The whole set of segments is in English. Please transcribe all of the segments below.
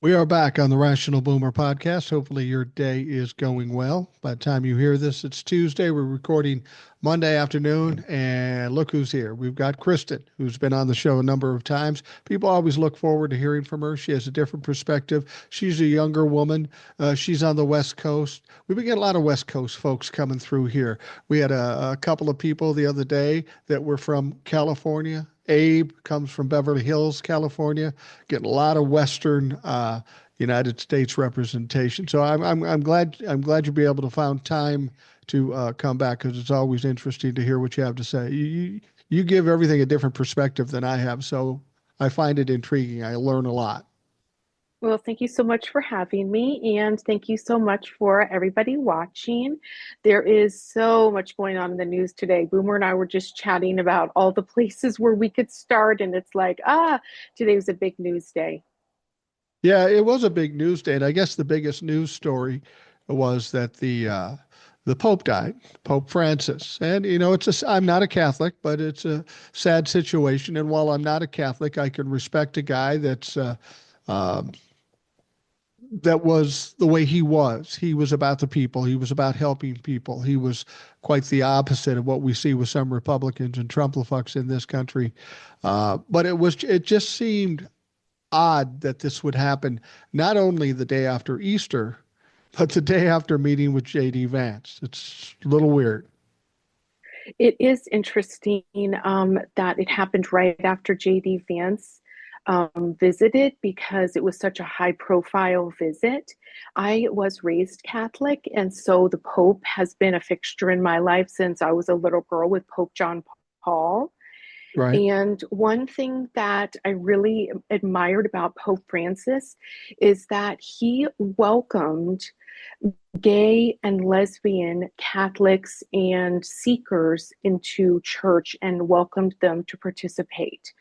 We are back on the Rational Boomer podcast. Hopefully, your day is going well. By the time you hear this, it's Tuesday. We're recording Monday afternoon, and look who's here. We've got Kristen, who's been on the show a number of times. People always look forward to hearing from her. She has a different perspective. She's a younger woman. She's on the West Coast. We've been getting a lot of West Coast folks coming through here. We had a couple of people the other day that were from California. Abe comes from Beverly Hills, California. Getting a lot of Western United States representation. So I'm glad you'll be able to find time to come back because it's always interesting to hear what you have to say. You give everything a different perspective than I have, so I find it intriguing. I learn a lot. Well, thank you so much for having me, and thank you so much for everybody watching. There is so much going on in the news today. Boomer and I were just chatting about all the places where we could start, and it's like, today was a big news day. Yeah, it was a big news day, and I guess the biggest news story was that the Pope died, Pope Francis. And I'm not a Catholic, but it's a sad situation. And while I'm not a Catholic, I can respect a guy uh, that was the way he was. He was about the people. He was about helping people. He was quite the opposite of what we see with some Republicans and Trumplafucks in this country. But it just seemed odd that this would happen not only the day after Easter, but the day after meeting with J.D. Vance. It's a little weird. It is interesting that it happened right after JD Vance visited because it was such a high profile visit. I was raised Catholic, and so the Pope has been a fixture in my life since I was a little girl with Pope John Paul. Right. And one thing that I really admired about Pope Francis is that he welcomed gay and lesbian Catholics and seekers into church and welcomed them to participate.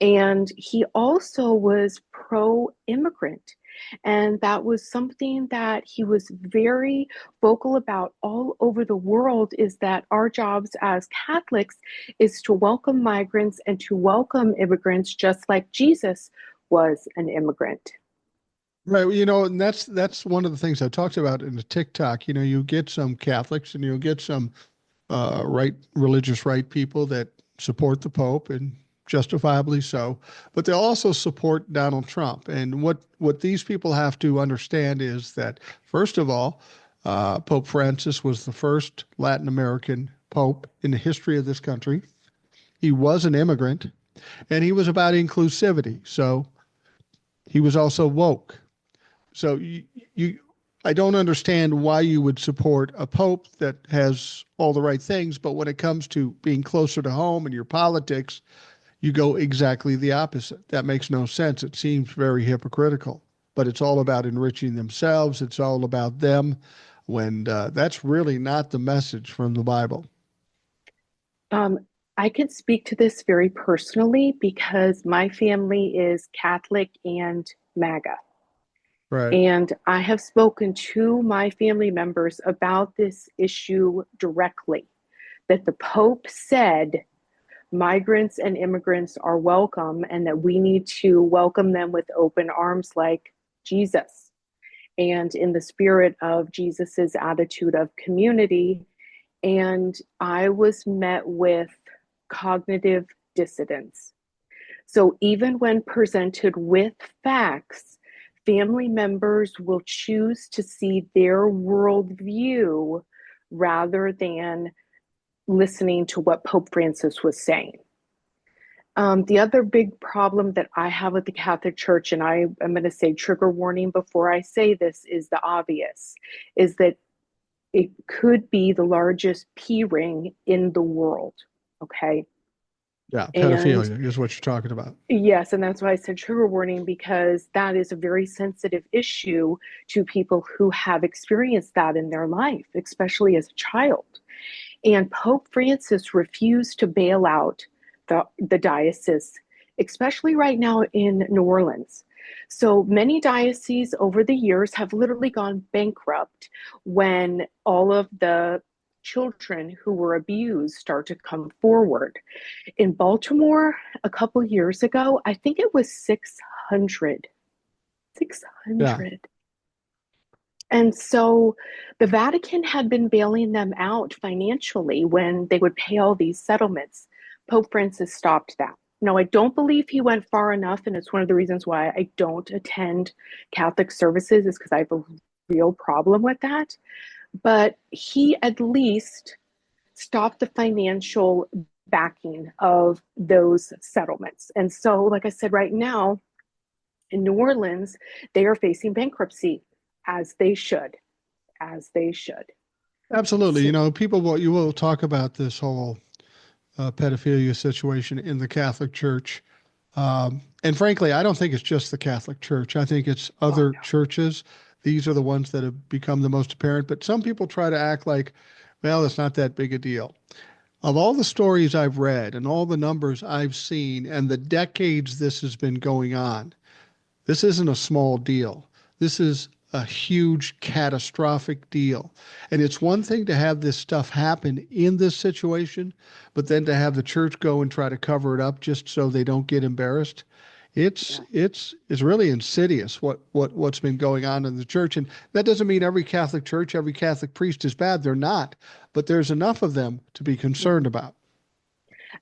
And he also was pro immigrant. And that was something that he was very vocal about all over the world is that our jobs as Catholics is to welcome migrants and to welcome immigrants just like Jesus was an immigrant. Right. And that's one of the things I talked about in the TikTok. You get some Catholics and you'll get some religious right people that support the Pope and justifiably so, but they'll also support Donald Trump. And what these people have to understand is that first of all, Pope Francis was the first Latin American Pope in the history of this country. He was an immigrant, and he was about inclusivity. So he was also woke. So you I don't understand why you would support a pope that has all the right things, but when it comes to being closer to home and your politics, you go exactly the opposite. That makes no sense. It seems very hypocritical, but it's all about enriching themselves. It's all about them when that's really not the message from the Bible. Um, I can speak to this very personally because my family is Catholic and MAGA. Right. And I have spoken to my family members about this issue directly, that the Pope said migrants and immigrants are welcome and that we need to welcome them with open arms like Jesus. And in the spirit of Jesus's attitude of community. And I was met with cognitive dissonance. So even when presented with facts, family members will choose to see their worldview rather than listening to what Pope Francis was saying. The other big problem that I have with the Catholic Church, and I'm going to say trigger warning before I say this, is the obvious, is that it could be the largest P ring in the world. Okay. Yeah. And Pedophilia is what you're talking about. yes, and that's why I said trigger warning because that is a very sensitive issue to people who have experienced that in their life, especially as a child. And Pope Francis refused to bail out the diocese, especially right now in New Orleans. So many dioceses over the years have literally gone bankrupt when all of the children who were abused start to come forward. In Baltimore, a couple years ago, I think it was 600 Yeah, 600. And so the Vatican had been bailing them out financially when they would pay all these settlements. Pope Francis stopped that. No, I don't believe he went far enough, and it's one of the reasons why I don't attend Catholic services, is because I have a real problem with that. But he at least stopped the financial backing of those settlements. And so, like I said, right now in New Orleans, they are facing bankruptcy, as they should, as they should. absolutely. So, You will talk about this whole pedophilia situation in the Catholic Church. And frankly, I don't think it's just the Catholic Church. I think it's oh other churches. These are the ones that have become the most apparent. But some people try to act like, well, it's not that big a deal. Of all the stories I've read and all the numbers I've seen and the decades this has been going on, this isn't a small deal. This is a huge, catastrophic deal. And it's one thing to have this stuff happen in this situation, but then to have the church go and try to cover it up just so they don't get embarrassed. It's yeah. it's really insidious what's been going on in the church. And that doesn't mean every Catholic church, every Catholic priest is bad. They're not. But there's enough of them to be concerned Mhm. about.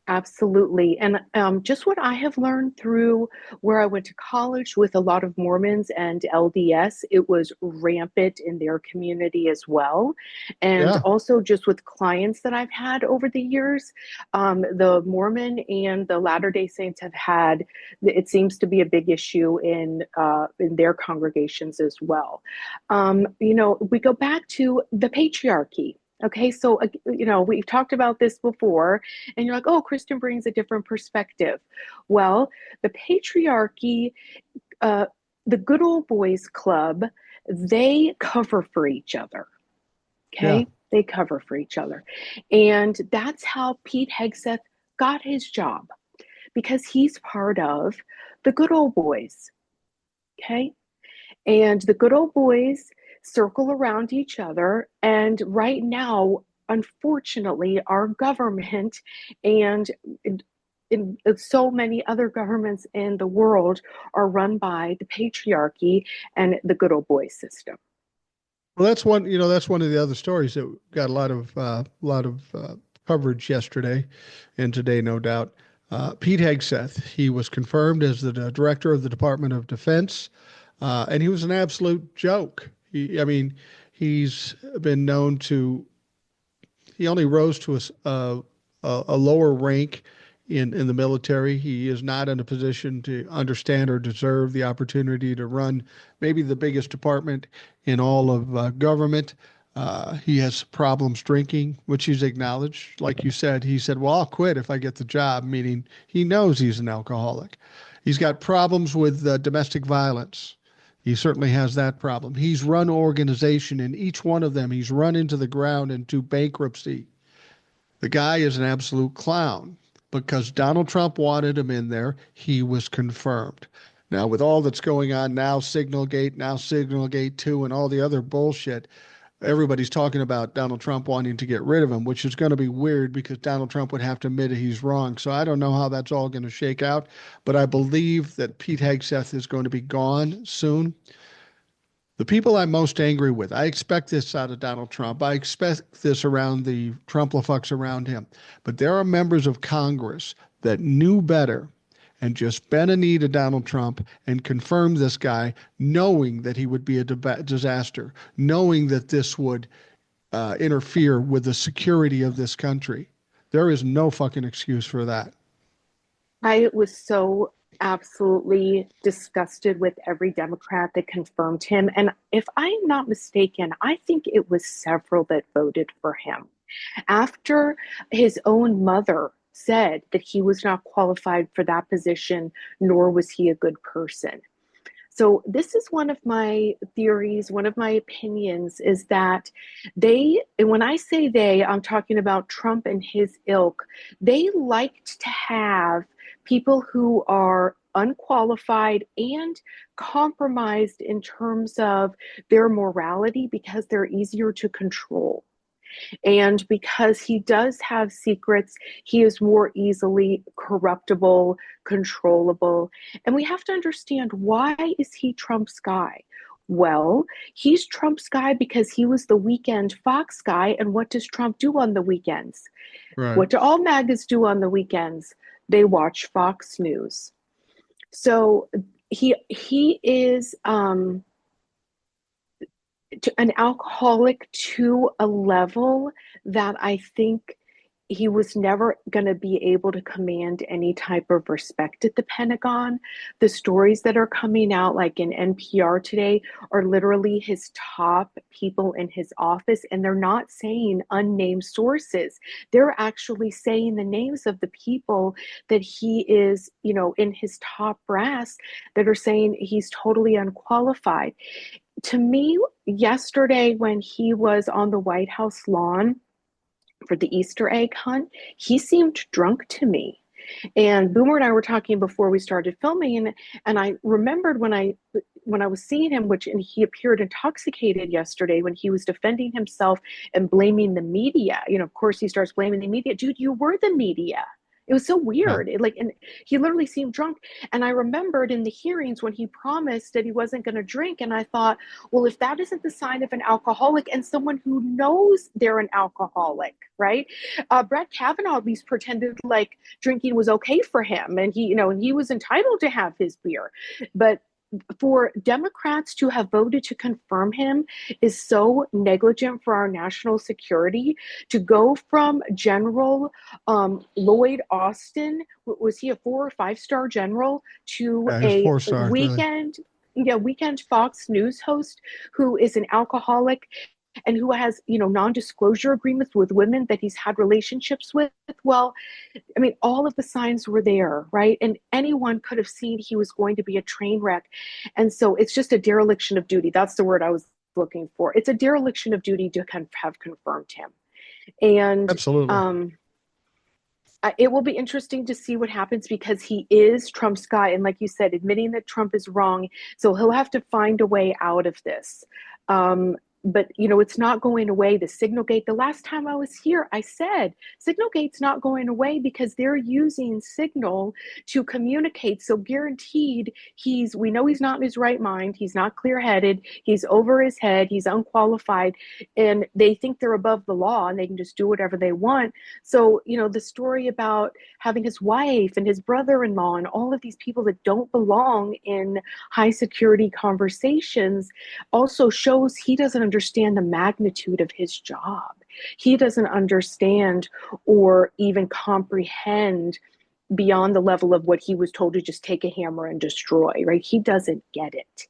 Absolutely. And just what I have learned through where I went to college with a lot of Mormons and LDS, it was rampant in their community as well. And Yeah. also just with clients that I've had over the years, the Mormon and the Latter-day Saints have had, it seems to be a big issue in their congregations as well. We go back to the patriarchy. Okay, so we've talked about this before, and you're like, oh, Kristen brings a different perspective. Well, the patriarchy, uh, the good old boys club, they cover for each other. Yeah. Okay, they cover for each other. And that's how Pete Hegseth got his job, because he's part of the good old boys. Okay, and the good old boys circle around each other. And right now, unfortunately, our government and in so many other governments in the world are run by the patriarchy and the good old boy system. Well, that's one of the other stories that got a lot of coverage yesterday and today, no doubt. Pete Hegseth, he was confirmed as the director of the Department of Defense, and he was an absolute joke. I mean, he's been known to he only rose to a lower rank in the military. He is not in a position to understand or deserve the opportunity to run maybe the biggest department in all of government. He has problems drinking, which he's acknowledged. Like you said, he said, well, I'll quit if I get the job, meaning he knows he's an alcoholic. He's got problems with domestic violence. He certainly has that problem. He's run organization, and each one of them he's run into the ground into bankruptcy. The guy is an absolute clown. Because Donald Trump wanted him in there, he was confirmed. Now, with all that's going on now, Signalgate 2, and all the other bullshit, everybody's talking about Donald Trump wanting to get rid of him, which is going to be weird because Donald Trump would have to admit he's wrong. So I don't know how that's all going to shake out, but I believe that Pete Hegseth is going to be gone soon. The people I'm most angry with, I expect this out of Donald Trump. I expect this around the Trumplafucks around him. But there are members of Congress that knew better and just bent a knee to Donald Trump and confirmed this guy, knowing that he would be a disaster, knowing that this would interfere with the security of this country. There is no fucking excuse for that. I was so absolutely disgusted with every Democrat that confirmed him. And if I'm not mistaken, I think it was several that voted for him. After his own mother said that he was not qualified for that position, nor was he a good person. So, this is one of my theories, one of my opinions is that and when I say they, I'm talking about Trump and his ilk, they liked to have people who are unqualified and compromised in terms of their morality because they're easier to control. And because he does have secrets, he is more easily corruptible, controllable. And we have to understand, why is he Trump's guy? Well, he's Trump's guy because he was the weekend Fox guy. And what does Trump do on the weekends? Right. What do all MAGAs do on the weekends? They watch Fox News. So he is an alcoholic to a level that I think he was never going to be able to command any type of respect at the Pentagon. The stories that are coming out, like in NPR today, are literally his top people in his office, and they're not saying unnamed sources. They're actually saying the names of the people that he is, in his top brass, that are saying he's totally unqualified. To me, yesterday when he was on the White House lawn for the Easter egg hunt, he seemed drunk to me. And Boomer and I were talking before we started filming, and I remembered when I was seeing him, and he appeared intoxicated yesterday when he was defending himself and blaming the media. Of course, he starts blaming the media. Dude, you were the media. It was so Yeah. weird. And he literally seemed drunk. And I remembered in the hearings when he promised that he wasn't going to drink. And I thought, well, if that isn't the sign of an alcoholic and someone who knows they're an alcoholic, right? Brett Kavanaugh at least pretended like drinking was okay for him, and he was entitled to have his beer. But for Democrats to have voted to confirm him is so negligent for our national security. To go from General Lloyd Austin, was he a 4 or 5-star general, to Yeah, he's a 4 stars, really. weekend Fox News host who is an alcoholic and who has, non-disclosure agreements with women that he's had relationships with? Well, I mean, all of the signs were there, right? And anyone could have seen he was going to be a train wreck. And so it's just a dereliction of duty. That's the word I was looking for. It's a dereliction of duty to have confirmed him. And Absolutely. it will be interesting to see what happens, because he is Trump's guy. And like you said, admitting that Trump is wrong. So he'll have to find a way out of this. But, it's not going away. The Signalgate, the last time I was here, I said, Signalgate's not going away because they're using Signal to communicate. So guaranteed, we know he's not in his right mind. He's not clear-headed. He's over his head. He's unqualified. And they think they're above the law and they can just do whatever they want. So, the story about having his wife and his brother-in-law and all of these people that don't belong in high security conversations also shows he doesn't understand the magnitude of his job. He doesn't understand or even comprehend beyond the level of what he was told to just take a hammer and destroy, right? He doesn't get it.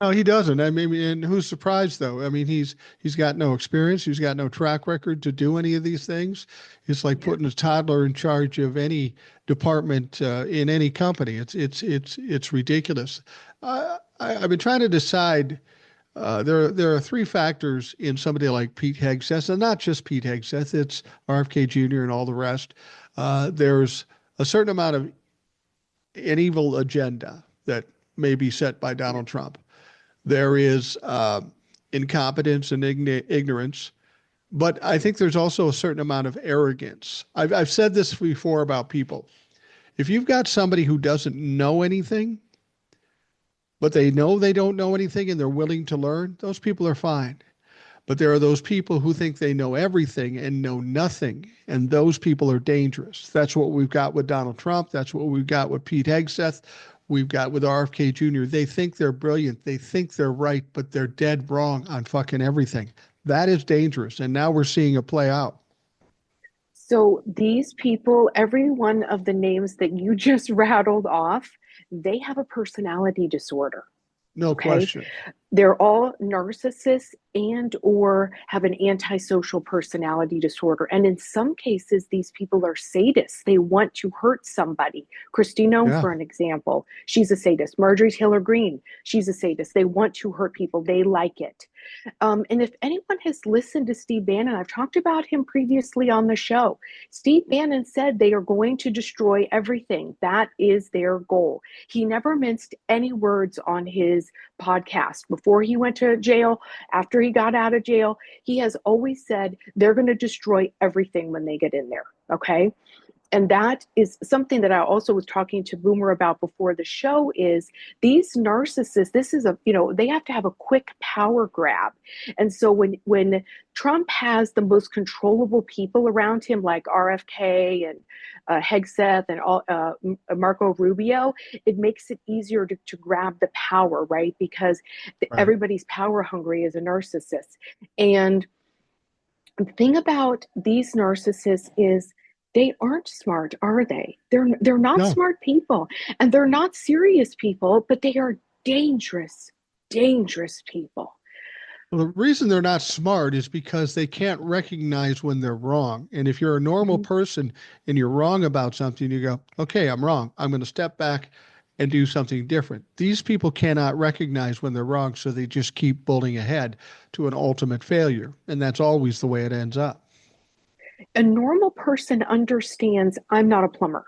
No, he doesn't. I mean, and who's surprised though? I mean, he's got no experience. He's got no track record to do any of these things. It's like putting a toddler in charge of any department in any company. It's ridiculous. I've been trying to decide. There are three factors in somebody like Pete Hegseth, and not just Pete Hegseth. It's RFK Jr. and all the rest. There's a certain amount of an evil agenda that may be set by Donald Trump. There is incompetence and ignorance, but I think there's also a certain amount of arrogance. I've said this before about people. If you've got somebody who doesn't know anything, but they know they don't know anything and they're willing to learn, those people are fine. But there are those people who think they know everything and know nothing, and those people are dangerous. That's what we've got with Donald Trump. That's what we've got with Pete Hegseth. We've got with RFK Jr. They think they're brilliant. They think they're right, but they're dead wrong on fucking everything. That is dangerous, and now we're seeing it play out. So these people, every one of the names that you just rattled off, they have a personality disorder. No Okay. question. They're all narcissists and or have an antisocial personality disorder. And in some cases, these people are sadists. They want to hurt somebody. Christine Nome, Yeah. for an example, she's a sadist. Marjorie Taylor Greene, she's a sadist. They want to hurt people. They like it. And if anyone has listened to Steve Bannon, I've talked about him previously on the show. Steve Bannon said they are going to destroy everything. That is their goal. He never minced any words on his podcast before he went to jail, after he got out of jail, he has always said they're going to destroy everything when they get in there. Okay. And that is something that I also was talking to Boomer about before the show is these narcissists, this is a, they have to have a quick power grab. And so when Trump has the most controllable people around him, like RFK and Hegseth and all, Marco Rubio, it makes it easier to grab the power, right? Because Right. everybody's power hungry as a narcissist. And the thing about these narcissists is they aren't smart, are they? They're not No. smart people, and they're not serious people, but they are dangerous, dangerous people. Well, the reason they're not smart is because they can't recognize when they're wrong. And if you're a normal Mhm. person and you're wrong about something, you go, okay, I'm wrong. I'm going to step back and do something different. These people cannot recognize when they're wrong, so they just keep bulling ahead to an ultimate failure. And that's always the way it ends up. A normal person understands I'm not a plumber,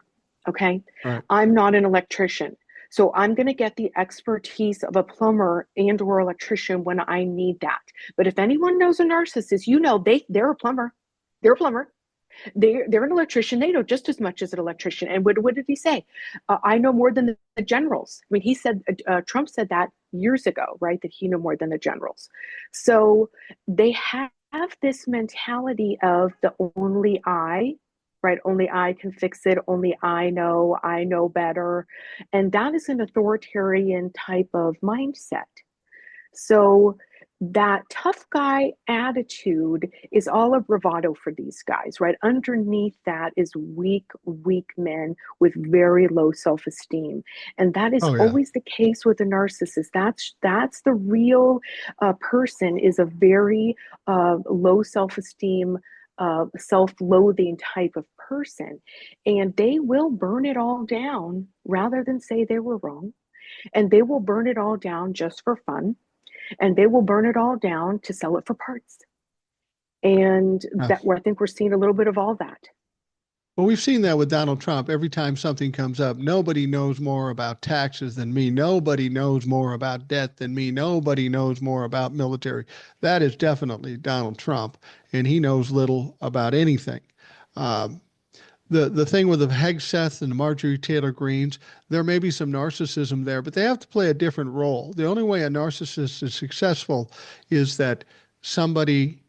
okay? Right. I'm not an electrician. So I'm going to get the expertise of a plumber and or electrician when I need that. But if anyone knows a narcissist, they're a plumber. They're a plumber. They're an electrician. They know just as much as an electrician. And what did he say? I know more than the generals. I mean, he said Trump said that years ago, right? That he knew more than the generals. So they have this mentality of the only I, right? Only I can fix it. Only I know better. And that is an authoritarian type of mindset. So that tough guy attitude is all a bravado for these guys, right? Underneath that is weak men with very low self-esteem. And that is Oh, yeah. always the case with a narcissist. That's the real person is a very low self-esteem, self-loathing type of person. And they will burn it all down rather than say they were wrong. And they will burn it all down just for fun, and they will burn it all down to sell it for parts. And Yeah. that I think we're seeing a little bit of all that. Well, we've seen that with Donald Trump. Every time something comes up, nobody knows more about taxes than me. Nobody knows more about debt than me. Nobody knows more about military. That is definitely Donald Trump, and he knows little about anything. Um, the thing with the Hegseth and the Marjorie Taylor Greens, there may be some narcissism there, but they have to play a different role. The only way a narcissist is successful is that somebody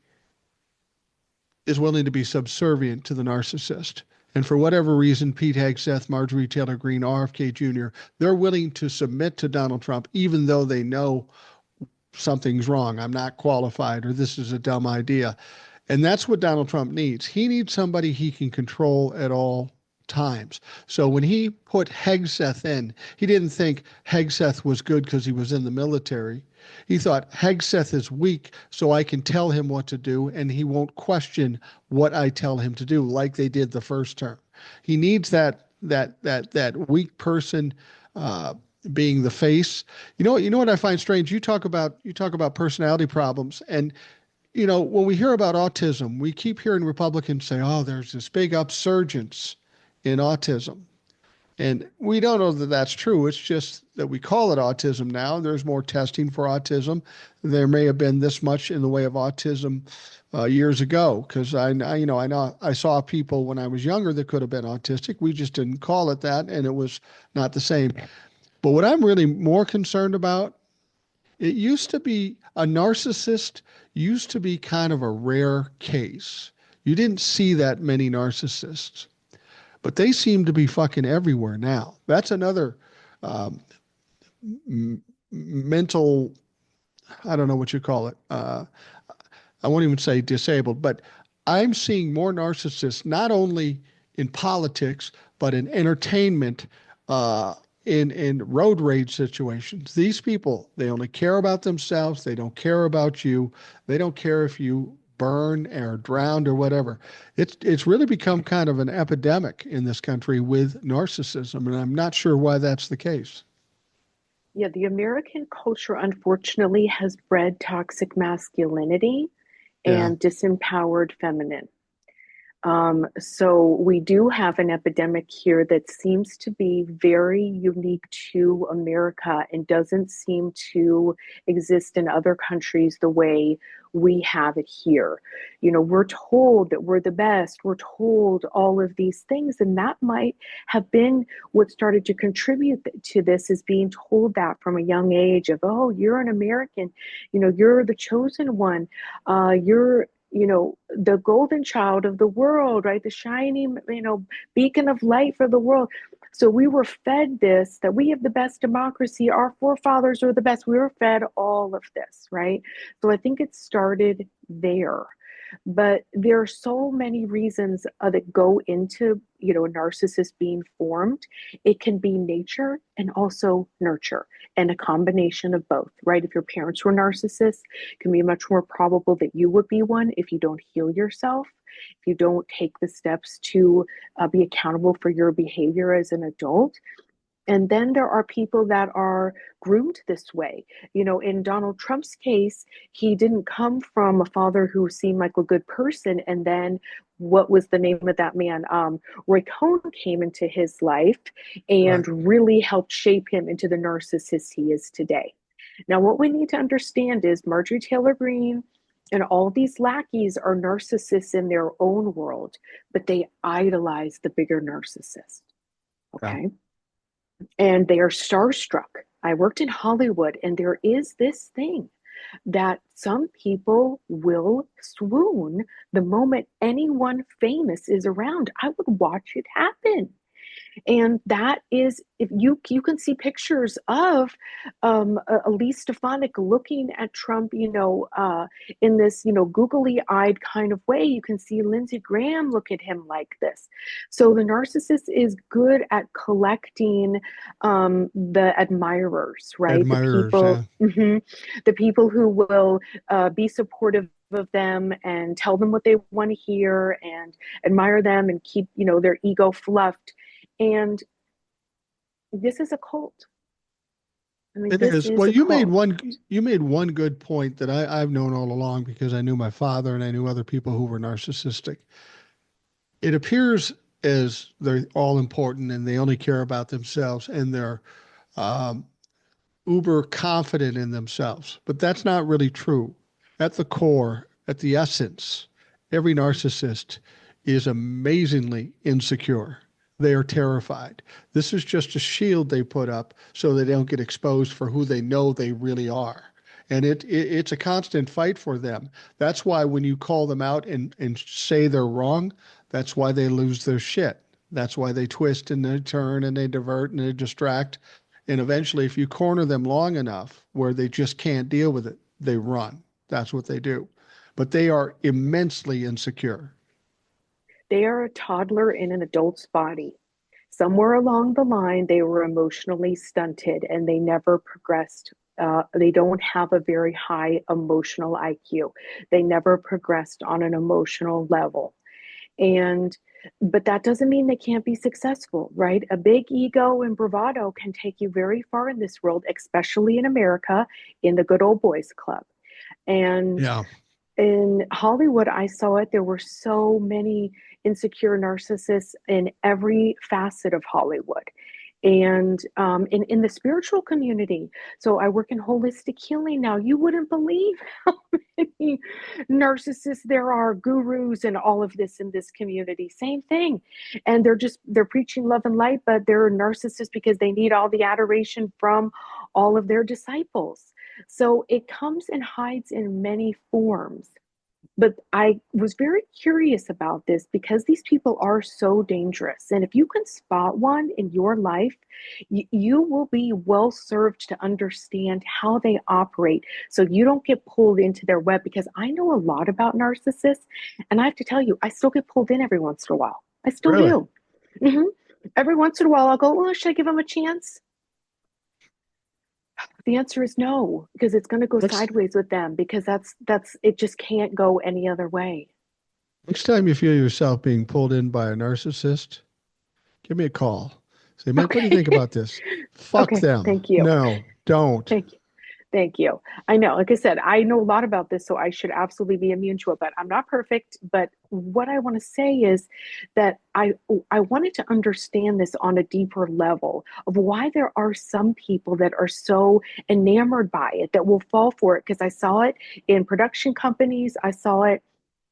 is willing to be subservient to the narcissist. And for whatever reason, Pete Hegseth, Marjorie Taylor Greene, RFK Jr., they're willing to submit to Donald Trump, even though they know something's wrong. I'm not qualified, or this is a dumb idea. And that's what Donald Trump needs. He needs somebody he can control at all times. So when he put Hegseth in, he didn't think Hegseth was good because he was in the military. He thought Hegseth is weak, so I can tell him what to do, and he won't question what I tell him to do, like they did the first term. He needs that weak person uh, being the face. You know what I find strange. You talk about personality problems, and when we hear about autism, we keep hearing Republicans say, "Oh, there's this big upsurgence in autism." And we don't know that that's true. It's just that we call it autism now. There's more testing for autism. There may have been this much in the way of autism years ago, because I saw people when I was younger that could have been autistic. We just didn't call it that, and it was not the same. But what I'm really more concerned about, it used to be a narcissist used to be kind of a rare case. You didn't see that many narcissists, but they seem to be fucking everywhere now. That's another um, mental, I don't know what you call it. I won't even say disabled, but I'm seeing more narcissists, not only in politics, but in entertainment, uh, in road rage situations. These people, they only care about themselves. They don't care about you. They don't care if you burn or drowned or whatever. It's really become kind of an epidemic in this country with narcissism, and I'm not sure why that's the case. Yeah, the American culture unfortunately has bred toxic masculinity Yeah. and disempowered feminine. So we do have an epidemic here that seems to be very unique to America and doesn't seem to exist in other countries the way we have it here. You know, we're told that we're the best, we're told all of these things, and that might have been what started to contribute to this, is being told that from a young age of, oh, you're an American, you know, you're the chosen one, you're, you know, the golden child of the world, right? The shining, you know, beacon of light for the world. So we were fed this, that we have the best democracy, our forefathers are the best. We were fed all of this, right? So I think it started there. But there are so many reasons that go into, you know, a narcissist being formed. It can be nature and also nurture, and a combination of both, right? If your parents were narcissists, it can be much more probable that you would be one if you don't heal yourself, if you don't take the steps to be accountable for your behavior as an adult. And then there are people that are groomed this way. You know, in Donald Trump's case, he didn't come from a father who seemed like a good person. And then what was the name of that man? Roy Cohn came into his life Right. and really helped shape him into the narcissist he is today. Now, what we need to understand is Marjorie Taylor Greene and all these lackeys are narcissists in their own world, but they idolize the bigger narcissist. Yeah. Okay. And they are starstruck. I worked in Hollywood, and there is this thing that some people will swoon the moment anyone famous is around. I would watch it happen. And that is, if you can see pictures of Elise Stefanik looking at Trump, you know, in this, you know, googly-eyed kind of way. You can see Lindsey Graham look at him like this. So the narcissist is good at collecting the admirers, right? The Admirers. people, Yeah. the people who will be supportive of them and tell them what they want to hear and admire them and keep, you know, their ego fluffed. And this is a cult. I mean, It this is. is Well, a cult. you made one good point that I've known all along because I knew my father and I knew other people who were narcissistic. It appears as they're all important and they only care about themselves and they're um, uber confident in themselves, but that's not really true. At the core, at the essence, every narcissist is amazingly insecure. They are terrified. This is just a shield they put up so they don't get exposed for who they know they really are. And it's a constant fight for them. That's why when you call them out and say they're wrong, that's why they lose their shit. That's why they twist and they turn and they divert and they distract. And eventually, if you corner them long enough where they just can't deal with it, they run. That's what they do. But they are immensely insecure. They are a toddler in an adult's body. Somewhere along the line, they were emotionally stunted and they never progressed. They don't have a very high emotional IQ. They never progressed on an emotional level. And but that doesn't mean they can't be successful, right? A big ego and bravado can take you very far in this world, especially in America, in the good old boys club. And Yeah. in Hollywood, I saw it. There were so many insecure narcissists in every facet of Hollywood. And in the spiritual community. So I work in holistic healing now. You wouldn't believe how many narcissists there are, gurus, and all of this in this community. Same thing. And they're preaching love and light, but they're narcissists because they need all the adoration from all of their disciples. So it comes and hides in many forms. But I was very curious about this because these people are so dangerous. And if you can spot one in your life, you will be well served to understand how they operate so you don't get pulled into their web. Because I know a lot about narcissists, and I have to tell you, I still get pulled in every once in a while. I still Really? do. hmm Every once in a while, I'll go, well, should I give them a chance? The answer is no, because it's going to go Next sideways with them because that's it just can't go any other way. next time you feel yourself being pulled in by a narcissist, give me a call. Say, Mike, what do you Okay. think about this? Fuck Okay. them. Thank you. No, don't. Thank you. Thank you. I know, like I said, I know a lot about this, so I should absolutely be immune to it, but I'm not perfect. But what I want to say is that I wanted to understand this on a deeper level of why there are some people that are so enamored by it that will fall for it. Because I saw it in production companies, I saw it,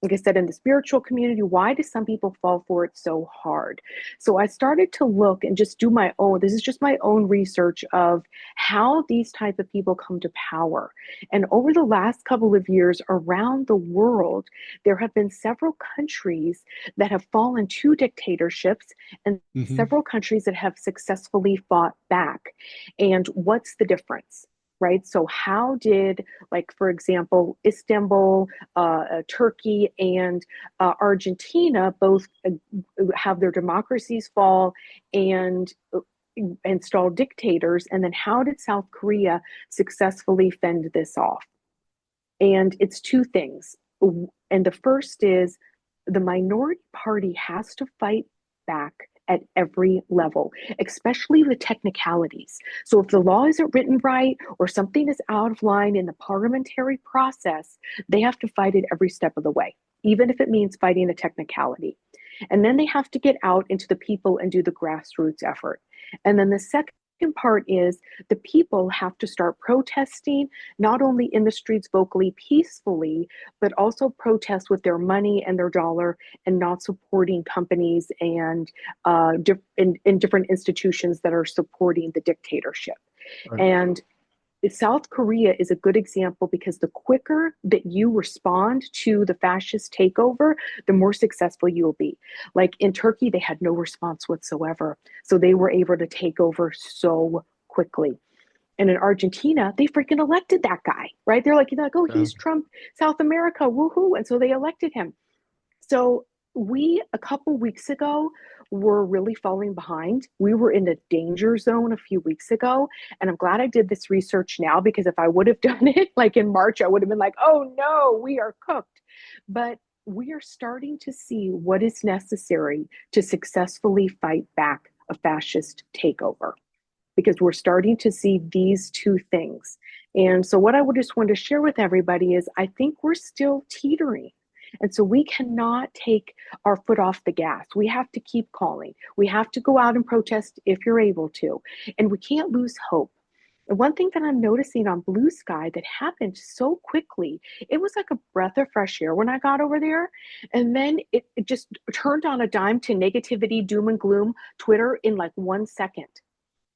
like I said, in the spiritual community. Why do some people fall for it so hard? So I started to look and just do my own, this is just my own research of how these type of people come to power. And over the last couple of years around the world, there have been several countries that have fallen to dictatorships and Hmm. several countries that have successfully fought back. And what's the difference? Right. So, how did, like, for example, Istanbul, Turkey, and Argentina both have their democracies fall and install dictators? And then how did South Korea successfully fend this off? And it's two things. And the first is the minority party has to fight back at every level, especially the technicalities. So if the law isn't written right or something is out of line in the parliamentary process, they have to fight it every step of the way, even if it means fighting a technicality. And then they have to get out into the people and do the grassroots effort. And then the second part is the people have to start protesting, not only in the streets vocally, peacefully, but also protest with their money and their dollar, and not supporting companies and in different institutions that are supporting the dictatorship. Right. And South Korea is a good example because the quicker that you respond to the fascist takeover, the more successful you will be. Like in Turkey, they had no response whatsoever. So they were able to take over so quickly. And in Argentina, they freaking elected that guy, right? They're like, oh, Yeah. he's Trump, South America, woohoo. And so they elected him. So we, a couple weeks ago, were really falling behind. We were in a danger zone a few weeks ago. And I'm glad I did this research now, because if I would have done it like in March, I would have been like, oh no, we are cooked. But we are starting to see what is necessary to successfully fight back a fascist takeover, because we're starting to see these two things. And so, what I would just want to share with everybody is I think we're still teetering. And so, we cannot take our foot off the gas. We have to keep calling. We have to go out and protest if you're able to. And we can't lose hope. And one thing that I'm noticing on Blue Sky that happened so quickly, it was like a breath of fresh air when I got over there. And then it just turned on a dime to negativity, doom and gloom, Twitter in like 1 second.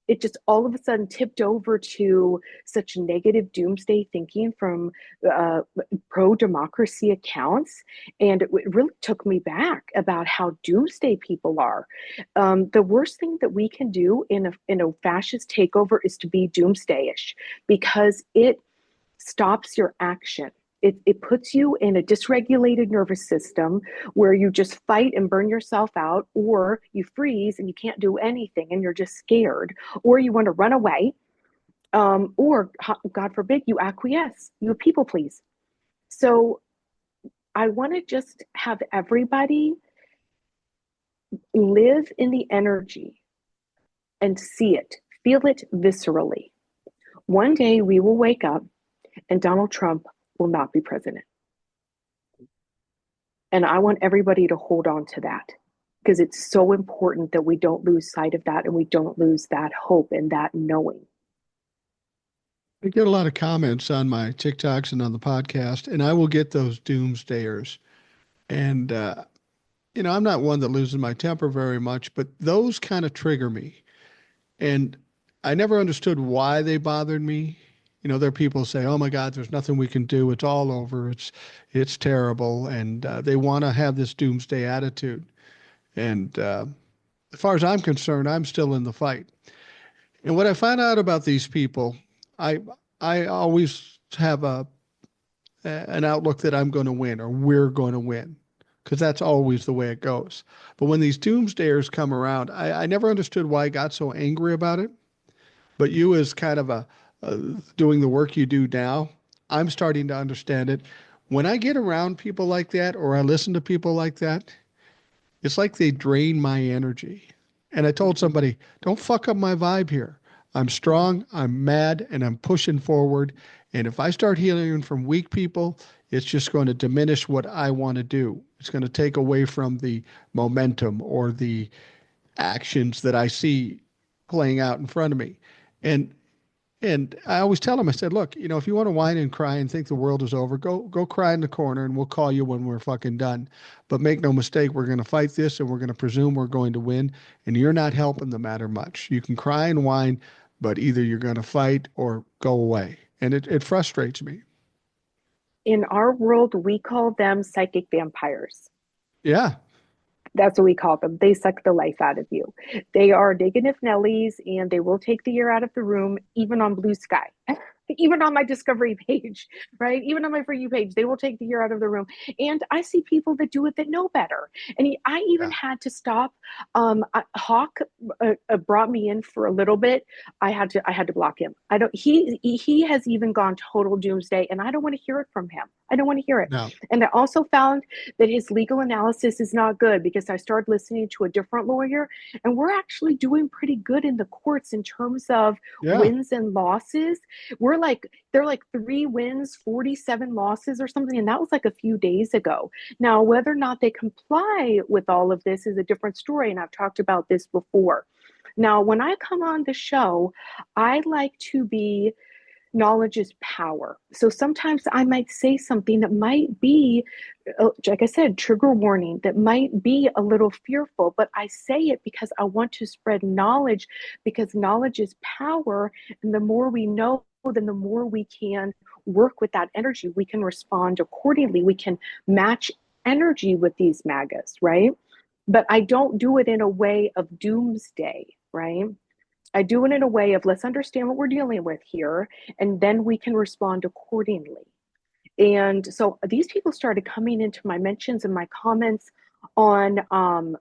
It just all of a sudden tipped over to such negative doomsday thinking from uh, pro democracy accounts. And it really took me back about how doomsday people are. The worst thing that we can do in a fascist takeover is to be doomsdayish, because it stops your action. It puts you in a dysregulated nervous system where you just fight and burn yourself out, or you freeze and you can't do anything and you're just scared, or you want to run away, or God forbid, you acquiesce, you people please. So I want to just have everybody live in the energy and see it, feel it viscerally. One day we will wake up and Donald Trump will not be president. And I want everybody to hold on to that, because it's so important that we don't lose sight of that and we don't lose that hope and that knowing. I get a lot of comments on my TikToks and on the podcast, and I will get those doomsdayers. And, I'm not one that loses my temper very much, but those kind of trigger me. And I never understood why they bothered me. There are people who say, "Oh my God, there's nothing we can do. It's all over. It's terrible," and they want to have this doomsday attitude. And as far as I'm concerned, I'm still in the fight. And what I find out about these people, I I always have an outlook that I'm going to win or we're going to win, because that's always the way it goes. But when these doomsdayers come around, I never understood why I got so angry about it. But you, as kind of doing the work you do now, I'm starting to understand it. When I get around people like that, or I listen to people like that, it's like they drain my energy. And I told Mm-hmm. somebody, don't fuck up my vibe here. I'm strong, I'm mad, and I'm pushing forward. And if I start healing from weak people, it's just going to diminish what I want to do. It's going to take away from the momentum or the actions that I see playing out in front of me. And and I always tell them, I said, look, if you want to whine and cry and think the world is over, go cry in the corner and we'll call you when we're fucking done. But make no mistake, we're going to fight this and we're going to presume we're going to win. And you're not helping the matter much. You can cry and whine, but either you're going to fight or go away. And it frustrates me. In our world, we call them psychic vampires. Yeah. That's what we call them. They suck the life out of you. They are negative Nellies and they will take the air out of the room, even on Blue Sky. Even on my discovery page, right? Even on my For You page, they will take the air out of the room. And I see people that do it that know better. And I even Yeah. had to stop. Hawk brought me in for a little bit. I had to block him. I don't. He has even gone total doomsday, and I don't want to hear it from him. I don't want to hear it. No. And I also found that his legal analysis is not good because I started listening to a different lawyer, and we're actually doing pretty good in the courts in terms of Yeah. wins and losses. They're like 3 wins, 47 losses or something, and that was like a few days ago. Now, whether or not they comply with all of this is a different story, and I've talked about this before. Now, when I come on the show, I like to be knowledge is power. So sometimes I might say something that might be, like I said, trigger warning, that might be a little fearful, but I say it because I want to spread knowledge, because knowledge is power. And the more we know, then the more we can work with that energy. We can respond accordingly. We can match energy with these MAGAs, right? But I don't do it in a way of doomsday, right? I do it in a way of let's understand what we're dealing with here, and then we can respond accordingly. And so these people started coming into my mentions and my comments on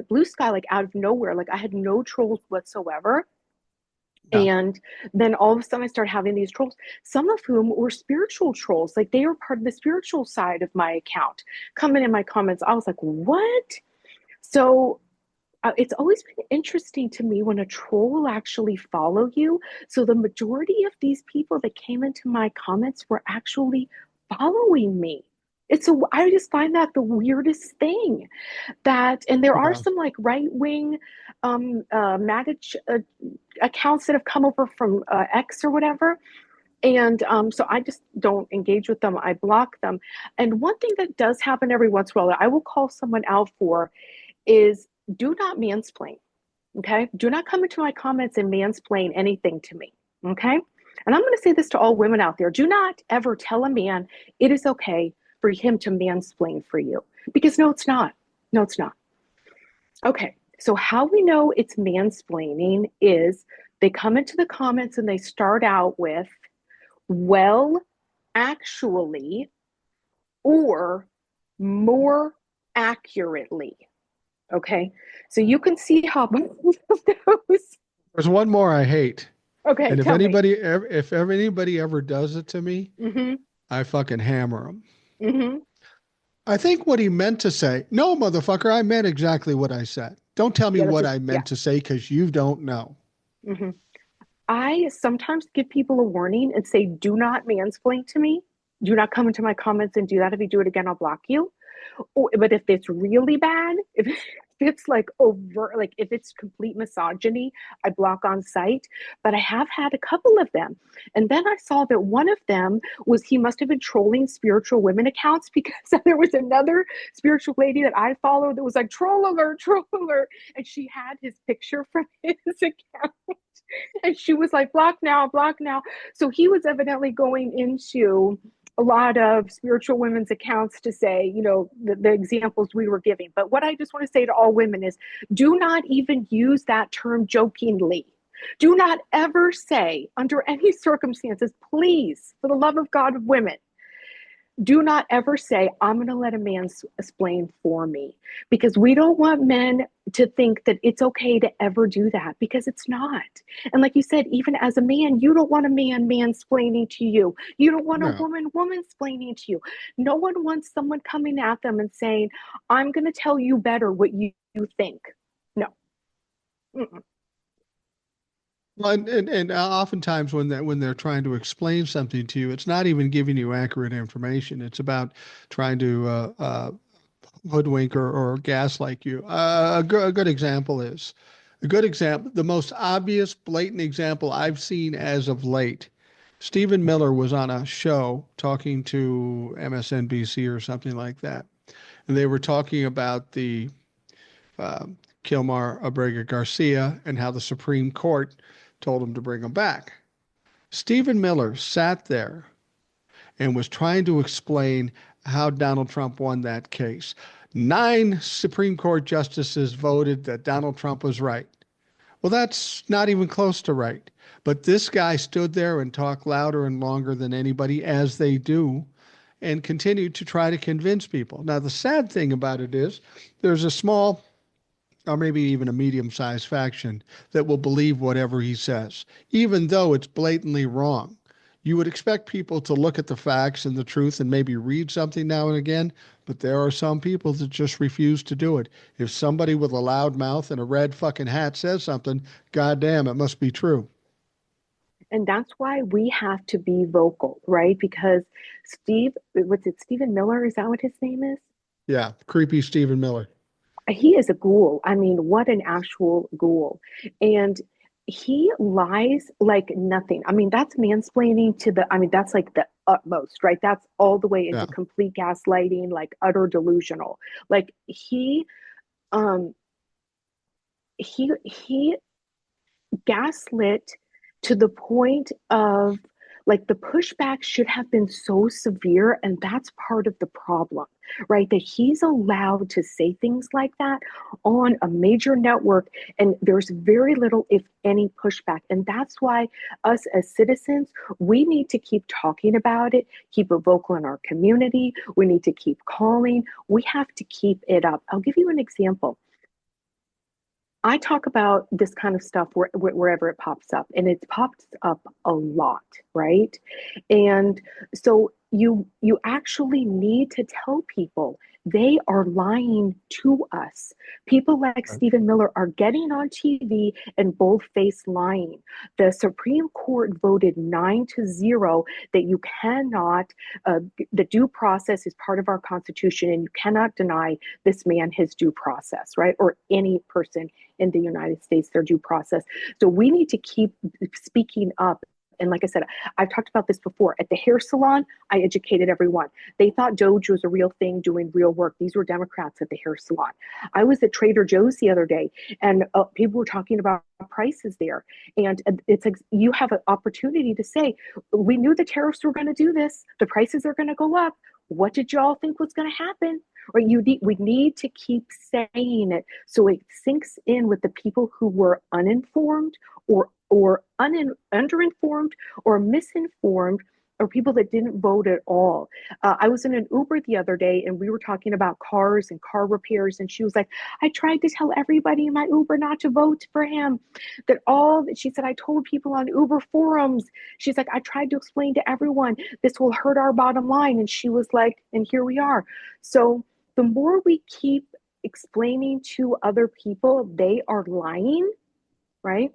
Blue Sky, like out of nowhere. Like I had no trolls whatsoever. Yeah. And then all of a sudden I started having these trolls, some of whom were spiritual trolls. Like they were part of the spiritual side of my account coming in my comments. I was like, what? So it's always been interesting to me when a troll will actually follow you. So the majority of these people that came into my comments were actually following me. I just find that the weirdest thing. And there are Yeah. some like right wing MAGA accounts that have come over from X or whatever. And so I just don't engage with them. I block them. And one thing that does happen every once in a while that I will call someone out for is do not mansplain. Okay. Do not come into my comments and mansplain anything to me. Okay. And I'm going to say this to all women out there. Do not ever tell a man it is okay for him to mansplain for you, because no, it's not. No, it's not. Okay. So how we know it's mansplaining is they come into the comments and they start out with, well, actually, or more accurately. Okay. So you can see how both of those. There's one more I hate. Okay. And Tell me. if anybody ever does it to me, Mm-hmm. I fucking hammer them. Mm-hmm. I think what he meant to say, no, motherfucker, I meant exactly what I said. Don't tell me Yeah. what I Yeah. meant to say because you don't know. Mm-hmm. I sometimes give people a warning and say, do not mansplain to me. Do not come into my comments and do that. If you do it again, I'll block you. But if it's really bad, if it's like overt, like if it's complete misogyny, I block on sight. But I have had a couple of them. And then I saw that one of them was he must have been trolling spiritual women accounts, because there was another spiritual lady that I followed that was like, troll alert, troll alert. And she had his picture from his account. And she was like, block now, block now. So he was evidently going into a lot of spiritual women's accounts to say, the examples we were giving. But what I just want to say to all women is do not even use that term jokingly. Do not ever say, under any circumstances, please, for the love of God, of women, do not ever say, I'm going to let a man explain for me, because we don't want men to think that it's okay to ever do that, because it's not. And like you said, even as a man, you don't want a man mansplaining to you. You don't want a No. woman womansplaining to you. No one wants someone coming at them and saying, I'm going to tell you better what you think. No. Mm-mm. Well, and oftentimes when they're trying to explain something to you, it's not even giving you accurate information. It's about trying to hoodwink or gaslight you. A good example is a good example. The most obvious, blatant example I've seen as of late. Stephen Miller was on a show talking to MSNBC or something like that, and they were talking about the uh, Kilmar Abrega Garcia and how the Supreme Court told him to bring him back. Stephen Miller sat there and was trying to explain how Donald Trump won that case. 9 Supreme Court justices voted that Donald Trump was right. Well, that's not even close to right. But this guy stood there and talked louder and longer than anybody, as they do, and continued to try to convince people. Now, the sad thing about it is there's a small or maybe even a medium-sized faction that will believe whatever he says, even though it's blatantly wrong. You would expect people to look at the facts and the truth and maybe read something now and again, but there are some people that just refuse to do it. If somebody with a loud mouth and a red fucking hat says something, goddamn, it must be true. And that's why we have to be vocal, right? Because what's it, Stephen Miller? Is that what his name is? Yeah, creepy Stephen Miller. He is a ghoul. I mean, what an actual ghoul. And he lies like nothing. I mean, that's mansplaining to I mean, that's like the utmost, right? That's all the way into Yeah. complete gaslighting, like utter delusional. Like um, he gaslit to the point of like the pushback should have been so severe, and that's part of the problem, right? That he's allowed to say things like that on a major network, and there's very little, if any, pushback. And that's why us as citizens, we need to keep talking about it, keep it vocal in our community. We need to keep calling. We have to keep it up. I'll give you an example. I talk about this kind of stuff wherever it pops up, and it pops up a lot, right? And so you actually need to tell people they are lying to us. People like Stephen Miller are getting on TV and bold-faced lying. The Supreme Court voted 9-0 that you cannot, the due process is part of our Constitution, and you cannot deny this man his due process, right? Or any person in the United States, their due process. So we need to keep speaking up. And like I said, I've talked about this before. At the hair salon, I educated everyone. They thought Doge was a real thing doing real work. These were Democrats at the hair salon. I was at Trader Joe's the other day, and people were talking about prices there. And it's like you have an opportunity to say, we knew the tariffs were going to do this. The prices are going to go up. What did y'all think was going to happen? Or we need to keep saying it so it sinks in with the people who were uninformed or underinformed or misinformed or people that didn't vote at all. I was in an Uber the other day and we were talking about cars and car repairs, and she was like, I tried to tell everybody in my Uber not to vote for him. She said, I told people on Uber forums. She's like, I tried to explain to everyone this will hurt our bottom line. And she was like, and here we are. So the more we keep explaining to other people they are lying, right?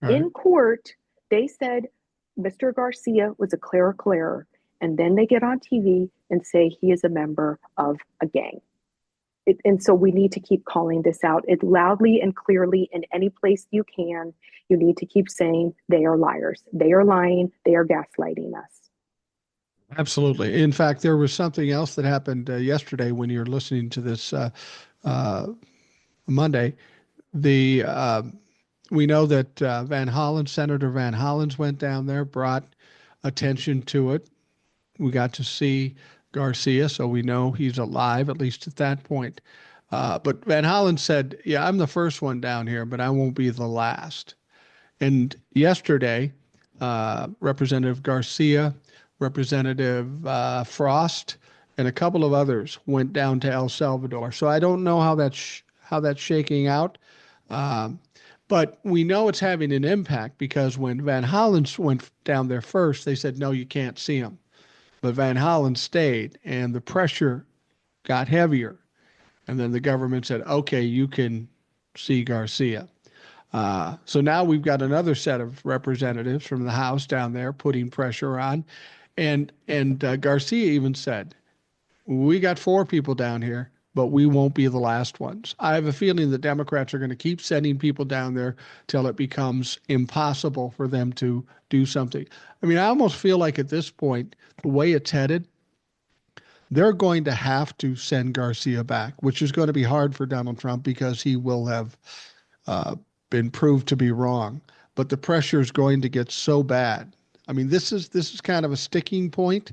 All right. In court, they said Mr. Garcia was a clerical error. And then they get on TV and say he is a member of a gang. And so we need to keep calling this out it loudly and clearly in any place you can. You need to keep saying they are liars. They are lying. They are gaslighting us. Absolutely. In fact, there was something else that happened yesterday when you're listening to this uh, Monday. The We know that Van Hollen, Senator Van Hollen, went down there, brought attention to it. We got to see Garcia, so we know he's alive, at least at that point. But Van Hollen said, yeah, I'm the first one down here, but I won't be the last. And yesterday, Representative Garcia, Representative Frost, and a couple of others went down to El Salvador. So I don't know how that's shaking out. Um, but we know it's having an impact because when Van Hollen went down there first, they said, no, you can't see him. But Van Hollen stayed, and the pressure got heavier. And then the government said, okay, you can see Garcia. So now we've got another set of representatives from the House down there putting pressure on, and Garcia even said, "We got four people down here, but we won't be the last ones." I have a feeling the Democrats are going to keep sending people down there till it becomes impossible for them to do something. I mean, I almost feel like at this point, the way it's headed, they're going to have to send Garcia back, which is going to be hard for Donald Trump because he will have uh, been proved to be wrong. But the pressure is going to get so bad. I mean, this is kind of a sticking point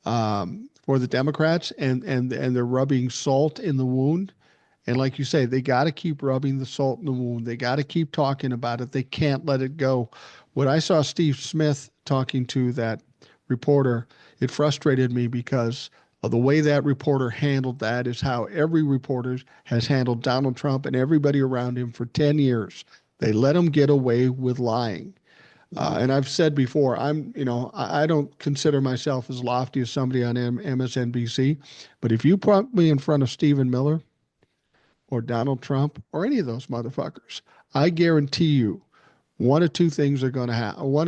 for the Democrats, and they're rubbing salt in the wound. And like you say, they got to keep rubbing the salt in the wound. They got to keep talking about it. They can't let it go. When I saw Steve Smith talking to that reporter, it frustrated me because of the way that reporter handled that is how every reporter has handled Donald Trump and everybody around him for 10 years. They let him get away with lying. And I've said before, I don't consider myself as lofty as somebody on MSNBC, but if you put me in front of Stephen Miller or Donald Trump or any of those motherfuckers, I guarantee you one of two things are going to happen. One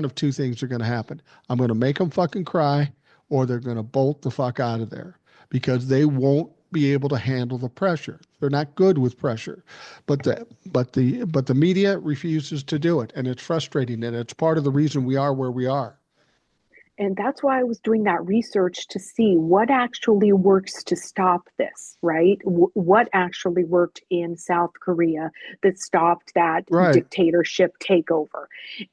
of two things are going to happen. I'm going to make them fucking cry, or they're going to bolt the fuck out of there because they won't be able to handle the pressure. They're not good with pressure, but the media refuses to do it, and it's frustrating, and it's part of the reason we are where we are. And that's why I was doing that research to see what actually works to stop this, right? What actually worked in South Korea that stopped that Right. dictatorship takeover.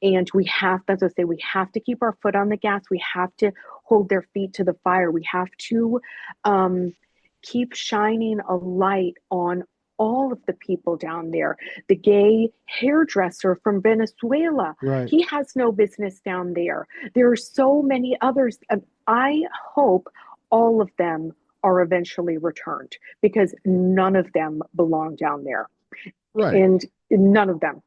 And that's what I say, we have to keep our foot on the gas. We have to hold their feet to the fire. We have to keep shining a light on all of the people down there. The gay hairdresser from Venezuela, Right. he has no business down there. There are so many others. I hope all of them are eventually returned because none of them belong down there. Right. And none of them.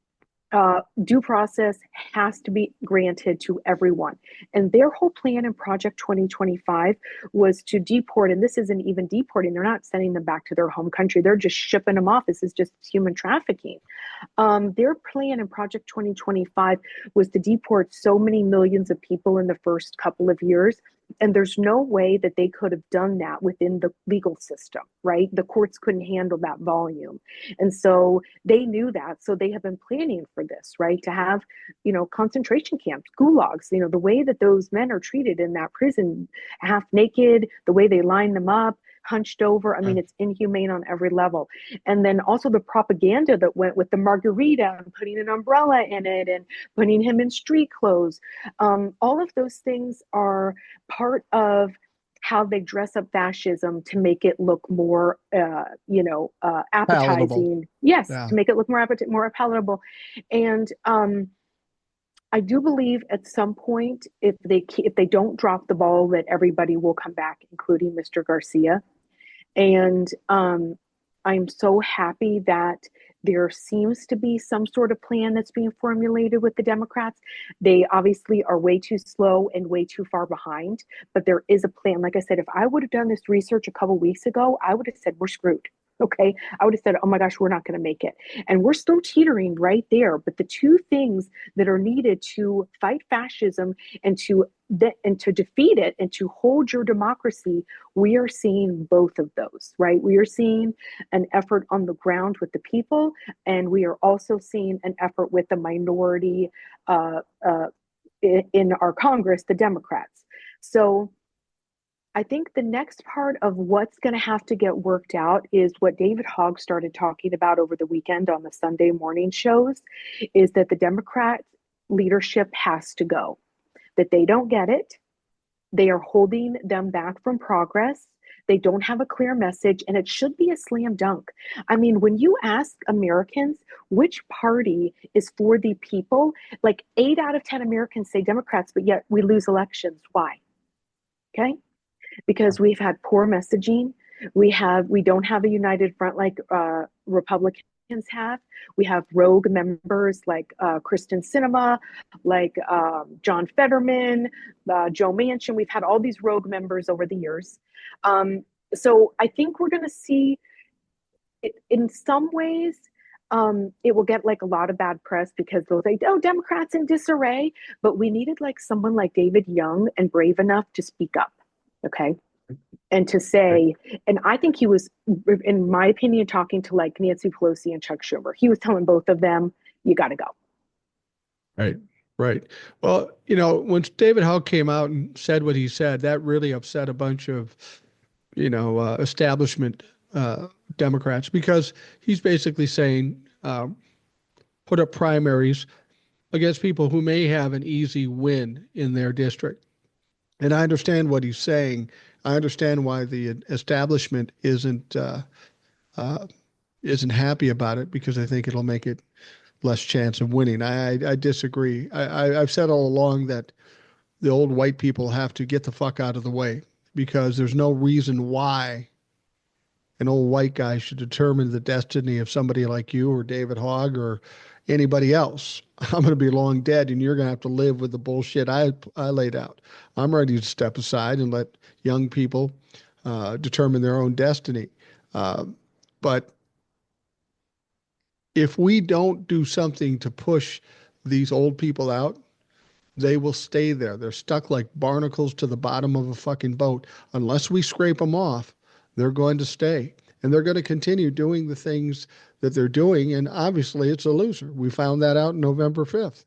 Due process has to be granted to everyone. And their whole plan in Project 2025 was to deport, and this isn't even deporting, they're not sending them back to their home country, they're just shipping them off. This is just human trafficking. Their plan in Project 2025 was to deport so many millions of people in the first couple of years. And there's no way that they could have done that within the legal system, right? The courts couldn't handle that volume. And so they knew that. So they have been planning for this, right? To have, concentration camps, gulags, the way that those men are treated in that prison, half naked, the way they line them up, hunched over. I mean, it's inhumane on every level. And then also the propaganda that went with the margarita and putting an umbrella in it and putting him in street clothes. All of those things are part of how they dress up fascism to make it look more, Palatable. appetizing. Yes, Yeah. to make it look more palatable. And I do believe at some point, if they don't drop the ball, that everybody will come back, including Mr. Garcia. And I'm so happy that there seems to be some sort of plan that's being formulated with the Democrats. They obviously are way too slow and way too far behind, but there is a plan. Like I said, if I would have done this research a couple weeks ago, I would have said, we're screwed. Okay. I would have said, oh my gosh, we're not going to make it. And we're still teetering right there. But the two things that are needed to fight fascism and to defeat it and to hold your democracy, we are seeing both of those, right? We are seeing an effort on the ground with the people, and we are also seeing an effort with the minority in our Congress, the Democrats. So I think the next part of what's going to have to get worked out is what David Hogg started talking about over the weekend on the Sunday morning shows, is that the Democrat leadership has to go, that they don't get it. They are holding them back from progress. They don't have a clear message, and it should be a slam dunk. I mean, when you ask Americans which party is for the people, like 8 out of 10 Americans say Democrats, but yet we lose elections. Why? Okay. Because we've had poor messaging. We don't have a united front like Republicans have. We have rogue members like Kristen Cinema, like John Fetterman, Joe Manchin. We've had all these rogue members over the years. So I think we're going to see in some ways, it will get like a lot of bad press because they'll say, "Oh, Democrats in disarray," but we needed like someone like David Young and brave enough to speak up, okay, and to Right. say, and I think he was, in my opinion, talking to like Nancy Pelosi and Chuck Schumer. He was telling both of them, "You got to go." Right. Right. Well, when David Hogg came out and said what he said, that really upset a bunch of, establishment uh, Democrats because he's basically saying, put up primaries against people who may have an easy win in their district. And I understand what he's saying. I understand why the establishment uh, isn't happy about it because I think it'll make it less chance of winning. I disagree. I've said all along that the old white people have to get the fuck out of the way because there's no reason why an old white guy should determine the destiny of somebody like you or David Hogg or anybody else. I'm going to be long dead and you're going to have to live with the bullshit I laid out. I'm ready to step aside and let young people determine their own destiny. Uh, but if we don't do something to push these old people out, they will stay there. They're stuck like barnacles to the bottom of a fucking boat. Unless we scrape them off, they're going to stay. And they're going to continue doing the things that they're doing. And obviously, it's a loser. We found that out November 5th.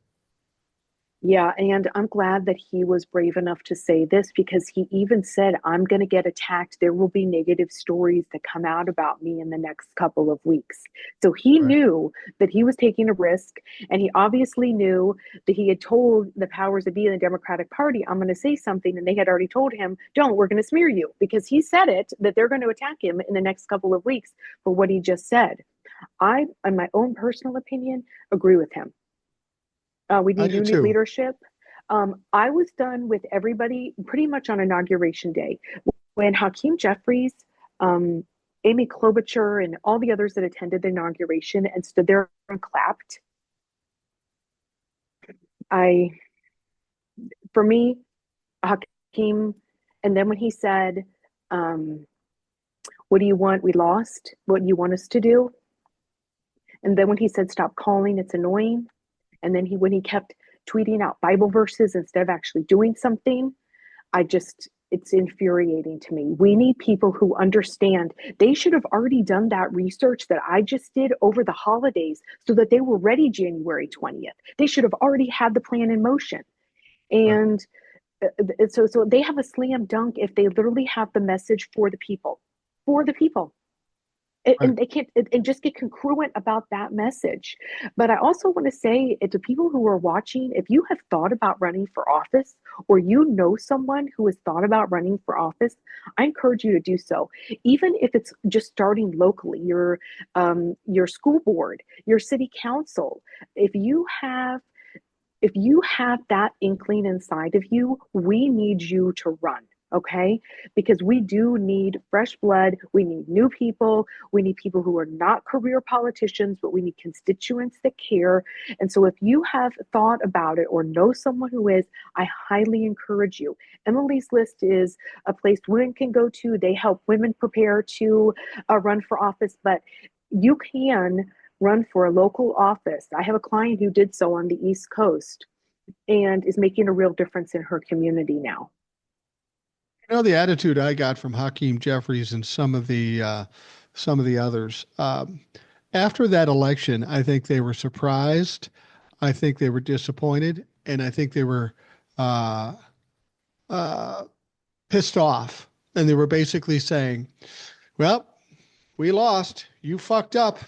Yeah, and I'm glad that he was brave enough to say this because he even said, "I'm going to get attacked. There will be negative stories that come out about me in the next couple of weeks." So he Right. knew that he was taking a risk, and he obviously knew that he had told the powers that be in the Democratic Party, "I'm going to say something," and they had already told him, "Don't, we're going to smear you," because he said it, that they're going to attack him in the next couple of weeks for what he just said. I, in my own personal opinion, agree with him. We I need do new too. leadership. I was done with everybody pretty much on inauguration day when Hakeem Jeffries, um, Amy Klobuchar, and all the others that attended the inauguration and stood there and clapped. I, for me, Hakeem, and then when he said, um, "What do you want? We lost. What do you want us to do?" And then when he said, "Stop calling, it's annoying," and then when he kept tweeting out Bible verses instead of actually doing something, it's infuriating to me. We need people who understand. They should have already done that research that I just did over the holidays so that they were ready January 20th. They should have already had the plan in motion. Right. And so they have a slam dunk if they literally have the message for the people, Right. and they can't and just get congruent about that message. But I also want to say to people who are watching, if you have thought about running for office or you know someone who has thought about running for office, I encourage you to do so, even if it's just starting locally, your school board, your city council. If you have if you have that inkling inside of you, we need you to run, okay? Because we do need fresh blood. We need new people. We need people who are not career politicians, but we need constituents that care. And so if you have thought about it or know someone who is, I highly encourage you. Emily's List is a place women can go to. They help women prepare to run for office, but you can run for a local office. I have a client who did so on the East Coast and is making a real difference in her community now. The attitude I got from Hakeem Jeffries and some of the others after that election, I think they were surprised. I think they were disappointed, and I think they were uh, uh, pissed off. And they were basically saying, "Well, we lost. You fucked up.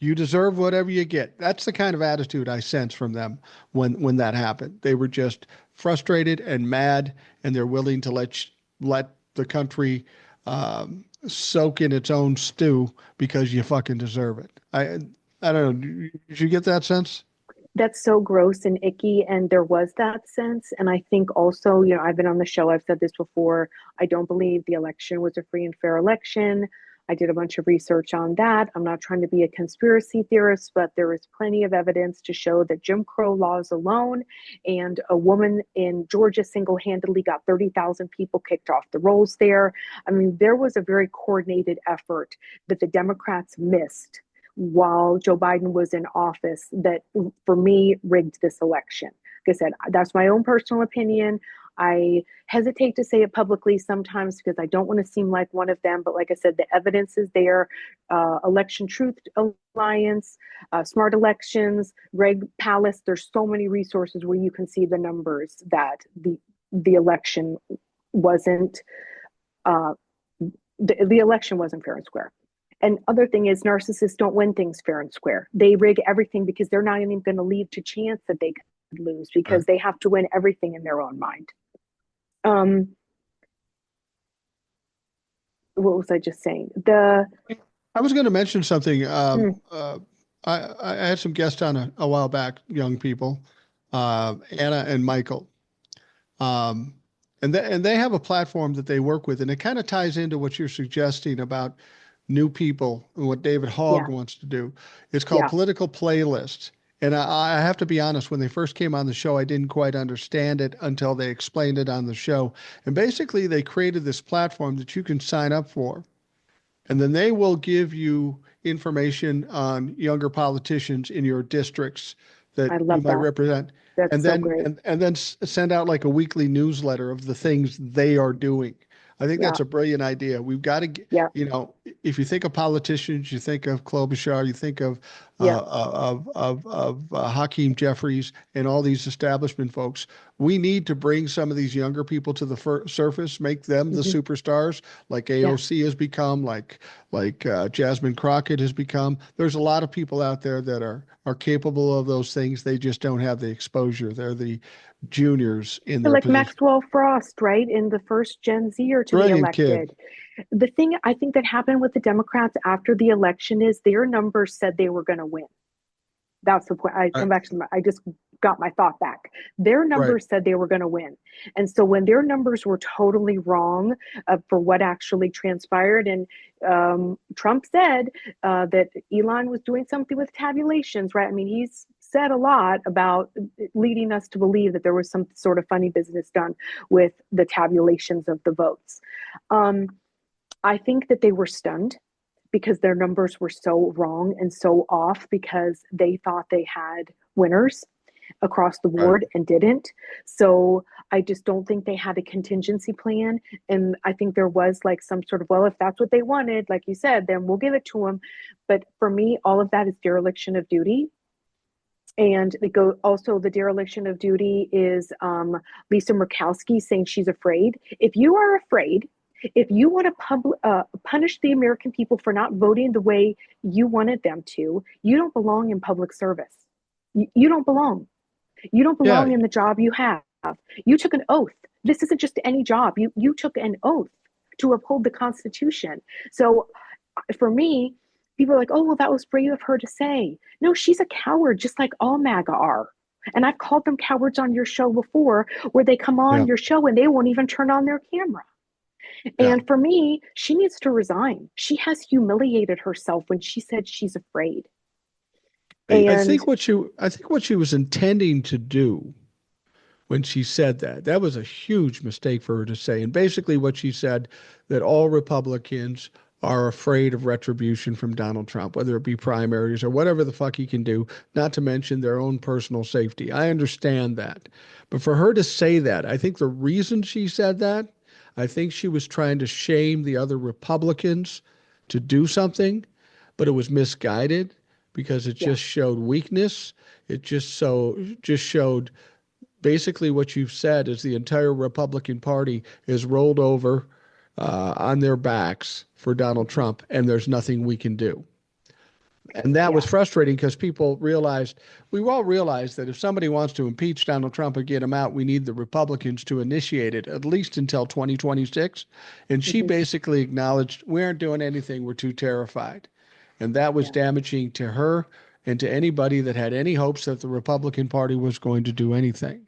You deserve whatever you get." That's the kind of attitude I sense from them when that happened. They were just frustrated and mad, and they're willing to let the country soak in its own stew because you fucking deserve it. I don't know. Did you get that sense? That's so gross and icky. And there was that sense. And I think also, I've been on the show, I've said this before. I don't believe the election was a free and fair election. I did a bunch of research on that. I'm not trying to be a conspiracy theorist, but there is plenty of evidence to show that Jim Crow laws alone and a woman in Georgia single-handedly got 30,000 people kicked off the rolls there. I mean, there was a very coordinated effort that the Democrats missed while Joe Biden was in office that, for me, rigged this election. Like I said, that's my own personal opinion. I hesitate to say it publicly sometimes because I don't want to seem like one of them. But like I said, the evidence is there. Election Truth Alliance, Smart Elections, Greg Palace. There's so many resources where you can see the numbers that the election wasn't the election wasn't fair and square. And other thing is, narcissists don't win things fair and square. They rig everything because they're not even going to leave to chance that they could lose because they have to win everything in their own mind. What was I just saying? I was going to mention something. I had some guests on a while back, young people, Anna and Michael, and they have a platform that they work with, and it kind of ties into what you're suggesting about new people and what David Hogg Yeah, wants to do. It's called yeah, Political Playlists. And I have to be honest, when they first came on the show, I didn't quite understand it until they explained it on the show. And basically, they created this platform that you can sign up for. And then they will give you information on younger politicians in your districts that I you love might that. represent. That's And so then great. and then send out like a weekly newsletter of the things they are doing. I think Yeah, that's a brilliant idea. We've got to, yeah, if you think of politicians, you think of Klobuchar, you think of yeah. Hakeem Jeffries and all these establishment folks. We need to bring some of these younger people to the surface, make them the Hmm. superstars, like Yeah. AOC has become, like Jasmine Crockett has become. There's a lot of people out there that are capable of those things. They just don't have the exposure. They're the juniors in their Like position. Maxwell Frost, right? In the first Gen Zer to be Brilliant kid. elected. The thing I think that happened with the Democrats after the election is their numbers said they were going to win. That's the point. Right. I just got my thought back. Their Right. numbers said they were going to win. And so when their numbers were totally wrong for what actually transpired, and Trump said that Elon was doing something with tabulations, right? I mean, he's said a lot about leading us to believe that there was some sort of funny business done with the tabulations of the votes. Um, I think that they were stunned because their numbers were so wrong and so off because they thought they had winners across the Right. board and didn't. So I just don't think they had a contingency plan. And I think there was like some sort of, well, if that's what they wanted, like you said, then we'll give it to them. But for me, all of that is dereliction of duty. And they go also the dereliction of duty is Lisa Murkowski saying she's afraid. If you are afraid, if you want to punish the American people for not voting the way you wanted them to, you don't belong in public service. You don't belong. You don't Yeah. belong in the job you have. You took an oath. This isn't just any job. You took an oath to uphold the Constitution. So for me, people are like, oh, well, that was brave of her to say. No, she's a coward, just like all MAGA are. And I've called them cowards on your show before, where they come on Yeah. your show and they won't even turn on their camera. Yeah. And for me, she needs to resign. She has humiliated herself when she said she's afraid. And I think what she was intending to do when she said that was a huge mistake for her to say. And basically what she said, that all Republicans are afraid of retribution from Donald Trump, whether it be primaries or whatever the fuck he can do, not to mention their own personal safety. I understand that. But for her to say that, I think the reason she said that, I think she was trying to shame the other Republicans to do something, but it was misguided because it yeah, just showed weakness. It just showed basically what you've said is the entire Republican Party is rolled over on their backs for Donald mhm, Trump, and there's nothing we can do. And that was yeah, frustrating because we all realized that if somebody wants to impeach Donald Trump and get him out, we need the Republicans to initiate it, at least until 2026. And she mhm, basically acknowledged, we aren't doing anything, we're too terrified. And that was yeah. damaging to her and to anybody that had any hopes that the Republican Party was going to do anything.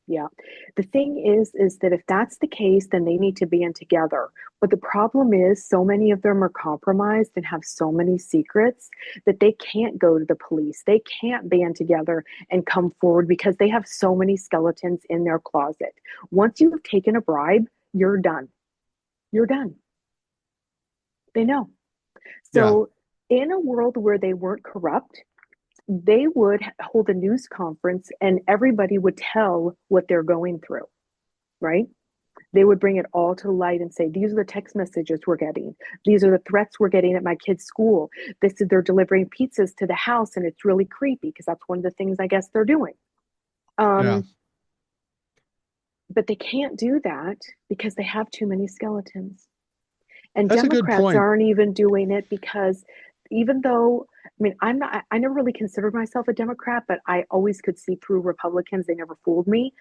Yeah. The thing is that if that's the case, then they need to band together. But the problem is, so many of them are compromised and have so many secrets that they can't go to the police. They can't band together and come forward because they have so many skeletons in their closet. Once you have taken a bribe, you're done. You're done. They know. Yeah. So, in a world where they weren't corrupt, they would hold a news conference and everybody would tell what they're going through, right? They would bring it all to light and say, these are the text messages we're getting. These are the threats we're getting at my kid's school. This is they're delivering pizzas to the house and it's really creepy because that's one of the things I guess they're doing. Yeah. Um, but they can't do that because they have too many skeletons. And That's a good Democrats point. aren't even doing it because even though, I mean, I never really considered myself a Democrat, but I always could see through Republicans. They never fooled me.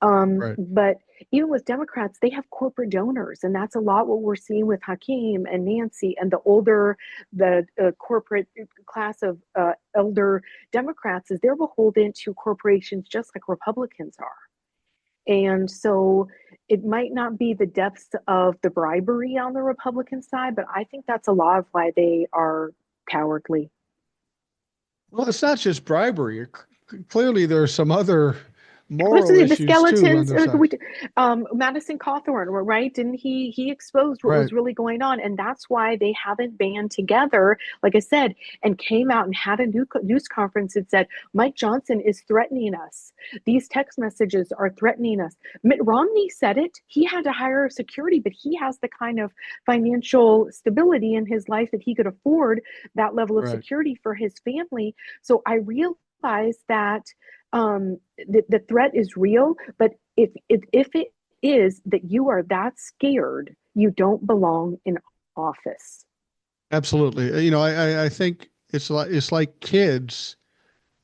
Right. But even with Democrats, they have corporate donors. And that's a lot what we're seeing with Hakeem and Nancy and the corporate class of elder Democrats is they're beholden to corporations just like Republicans are. And so it might not be the depths of the bribery on the Republican side, but I think that's a lot of why they are cowardly. Well, it's not just bribery. Clearly, there are some other moral Especially the issues too on skeletons, their side. Madison Cawthorn, right? Didn't he exposed what Right. was really going on, and that's why they haven't band together, like I said, and came out and had a news conference and said Mike Johnson is threatening us. These text messages are threatening us. Mitt Romney said it. He had to hire security, but he has the kind of financial stability in his life that he could afford that level of Right. security for his family. So I realized that the threat is real, but if it is that you are that scared, you don't belong in office. Absolutely. I think it's like kids.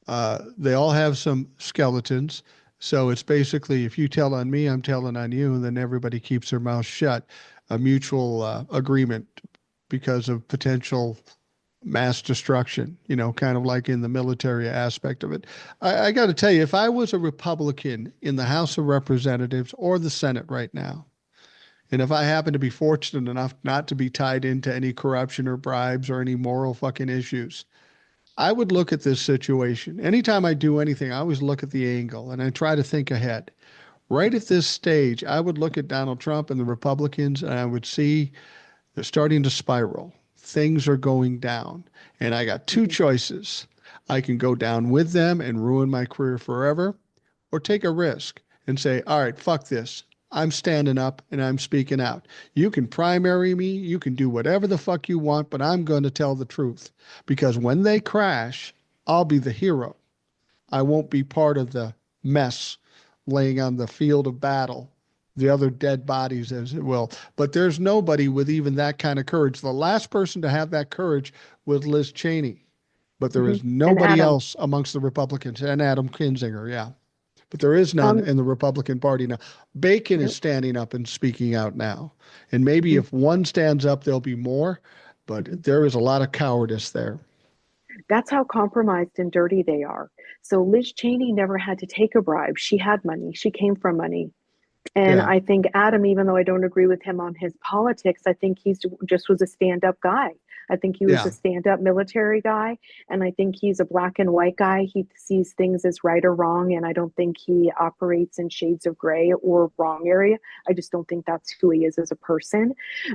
They all have some skeletons. So it's basically if you tell on me, I'm telling on you, and then everybody keeps their mouth shut. A mutual agreement because of potential mass destruction, kind of like in the military aspect of it. I got to tell you, if I was a Republican in the House of Representatives or the Senate right now, and if I happen to be fortunate enough not to be tied into any corruption or bribes or any moral fucking issues, I would look at this situation. Anytime I do anything, I always look at the angle and I try to think ahead. Right at this stage, I would look at Donald Trump and the Republicans and I would see they're starting to spiral. Things are going down. And I got two Mhm. choices. I can go down with them and ruin my career forever, or take a risk and say, all right, fuck this. I'm standing up and I'm speaking out. You can primary me, you can do whatever the fuck you want, but I'm going to tell the truth. Because when they crash, I'll be the hero. I won't be part of the mess laying on the field of battle, the other dead bodies, as it will. But there's nobody with even that kind of courage. The last person to have that courage was Liz Cheney, but there Mhm. is And nobody Adam, else amongst the Republicans, and Adam Kinzinger, yeah. But there is none um, in the Republican Party now. Bacon is no, standing up and speaking out now. And maybe mhm, if one stands up, there'll be more, mhm. but there is a lot of cowardice there. That's how compromised and dirty they are. So Liz Cheney never had to take a bribe. She had money. She came from money. And Yeah. I think Adam, even though I don't agree with him on his politics, I think he's just was a stand-up guy. I think he was a Yeah. stand-up military guy, and I think he's a black and white guy. He sees things as right or wrong, and I don't think he operates in shades of gray or wrong area. I just don't think that's who he is as a person.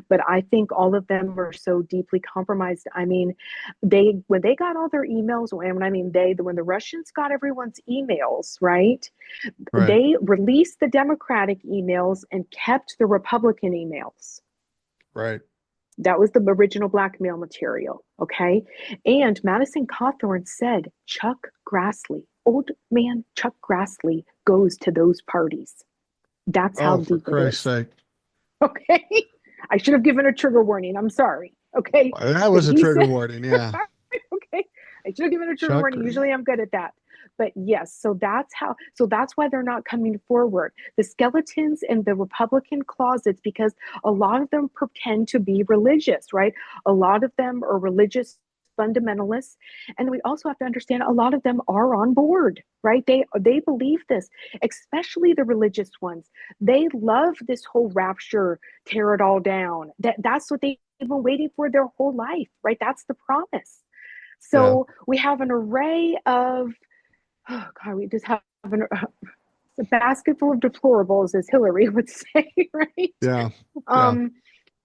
But I think all of them are so deeply compromised. I mean, they when they got all their emails, when I mean when the Russians got everyone's emails, right? Right. They released the Democratic emails and kept the Republican emails. Right. That was the original blackmail material. Okay. And Madison Cawthorn said Chuck Grassley, old man Chuck Grassley, goes to those parties. That's how Oh, for deep it Christ's is. sake. Okay. I should have given a trigger warning. I'm sorry. Okay. That But was a he trigger said, warning. Yeah. okay. I should have given a trigger Chuck. warning. Usually I'm good at that. But yes, so that's why they're not coming forward. The skeletons in the Republican closets, because a lot of them pretend to be religious, right? A lot of them are religious fundamentalists. And we also have to understand a lot of them are on board, right? They believe this, especially the religious ones. They love this whole rapture, tear it all down. That's what they've been waiting for their whole life, right? That's the promise. Yeah. So we have an array of, oh God, we just have a basket full of deplorables, as Hillary would say, right? Yeah. Yeah. Um,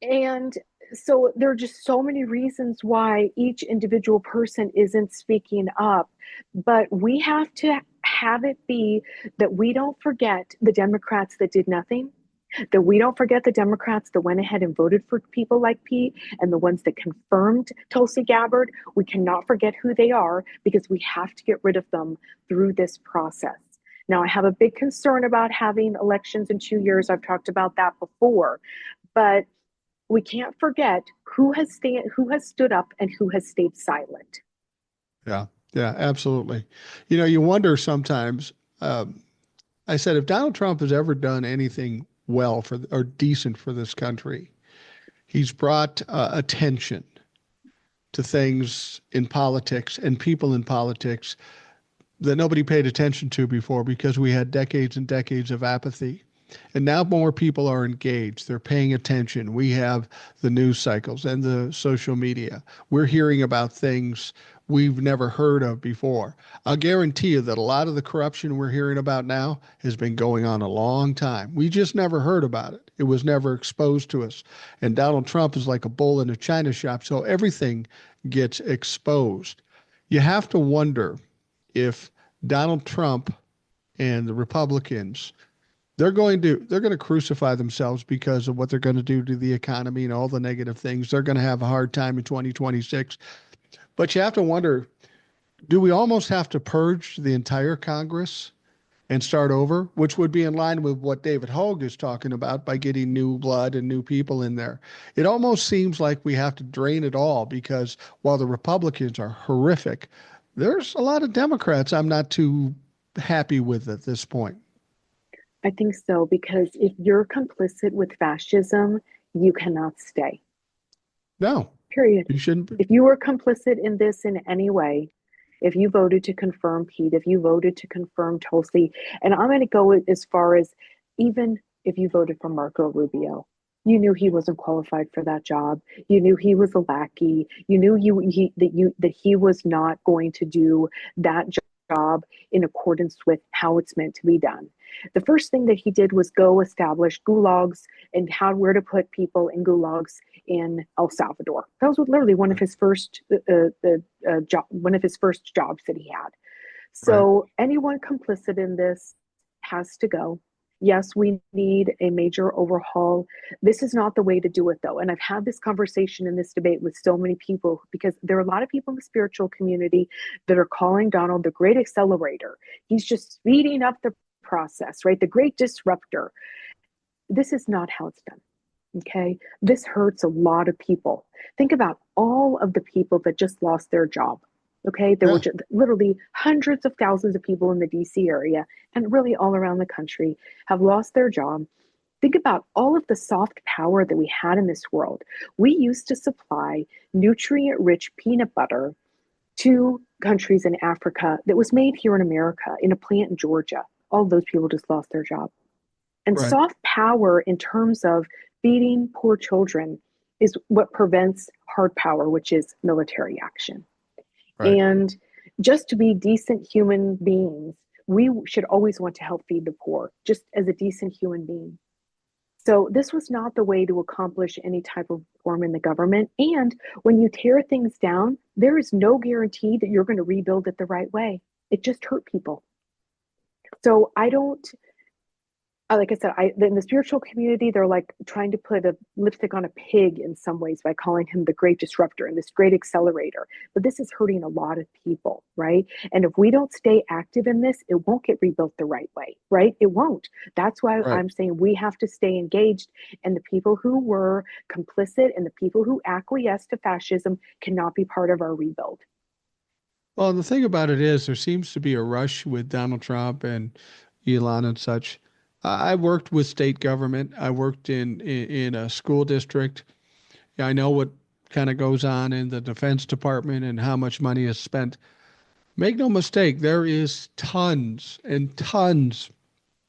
and so there are just so many reasons why each individual person isn't speaking up. But we have to have it be that we don't forget the Democrats that did nothing, that we don't forget the Democrats that went ahead and voted for people like Pete and the ones that confirmed Tulsi Gabbard. We cannot forget who they are because we have to get rid of them through this process. Now, I have a big concern about having elections in 2 years. I've talked about that before, but we can't forget who has stood up and who has stayed silent. Yeah. Yeah. Absolutely. You wonder sometimes. Um, I said, if Donald Trump has ever done anything well for or decent for this country, he's brought attention to things in politics and people in politics that nobody paid attention to before because we had decades and decades of apathy. And now more people are engaged. They're paying attention. We have the news cycles and the social media. We're hearing about things we've never heard of before. I'll guarantee you that a lot of the corruption we're hearing about now has been going on a long time. We just never heard about it. It was never exposed to us. And Donald Trump is like a bull in a china shop, so everything gets exposed. You have to wonder if Donald Trump and the Republicans they're going to crucify themselves because of what they're going to do to the economy and all the negative things. They're going to have a hard time in 2026. But you have to wonder, do we almost have to purge the entire Congress and start over, which would be in line with what David Hogue is talking about by getting new blood and new people in there. It almost seems like we have to drain it all because while the Republicans are horrific, there's a lot of Democrats I'm not too happy with at this point. I think so, because if you're complicit with fascism, you cannot stay. No, Period. you shouldn't be. If you were complicit in this in any way, if you voted to confirm Pete, if you voted to confirm Tulsi, and I'm going to go as far as even if you voted for Marco Rubio, you knew he wasn't qualified for that job. You knew he was a lackey. You knew that he was not going to do that job in accordance with how it's meant to be done. The first thing that he did was go establish gulags and where to put people in gulags in El Salvador. That was literally one of Right. his one of his first jobs that he had. Right. So anyone complicit in this has to go. Yes, we need a major overhaul. This is not the way to do it, though. And I've had this conversation in this debate with so many people because there are a lot of people in the spiritual community that are calling Donald the great accelerator. He's just speeding up the process, right? The great disruptor. This is not how it's done. Okay. This hurts a lot of people. Think about all of the people that just lost their job. Okay. There were Yeah. just literally hundreds of thousands of people in the DC area and really all around the country have lost their job. Think about all of the soft power that we had in this world. We used to supply nutrient rich peanut butter to countries in Africa that was made here in America in a plant in Georgia. All of those people just lost their job. And Right. soft power in terms of feeding poor children is what prevents hard power, which is military action. Right. And just to be decent human beings, we should always want to help feed the poor, just as a decent human being. So this was not the way to accomplish any type of reform in the government. And when you tear things down, there is no guarantee that you're going to rebuild it the right way. It just hurt people. So I don't, like I said, in the spiritual community, they're like trying to put a lipstick on a pig in some ways by calling him the great disruptor and this great accelerator. But this is hurting a lot of people, right? And if we don't stay active in this, it won't get rebuilt the right way, right? It won't. That's why Right. I'm saying we have to stay engaged. And the people who were complicit and the people who acquiesced to fascism cannot be part of our rebuild. Well, the thing about it is, there seems to be a rush with Donald Trump and Elon and such. I worked with state government. I worked in a school district. Yeah, I know what kind of goes on in the Defense Department and how much money is spent. Make no mistake, there is tons and tons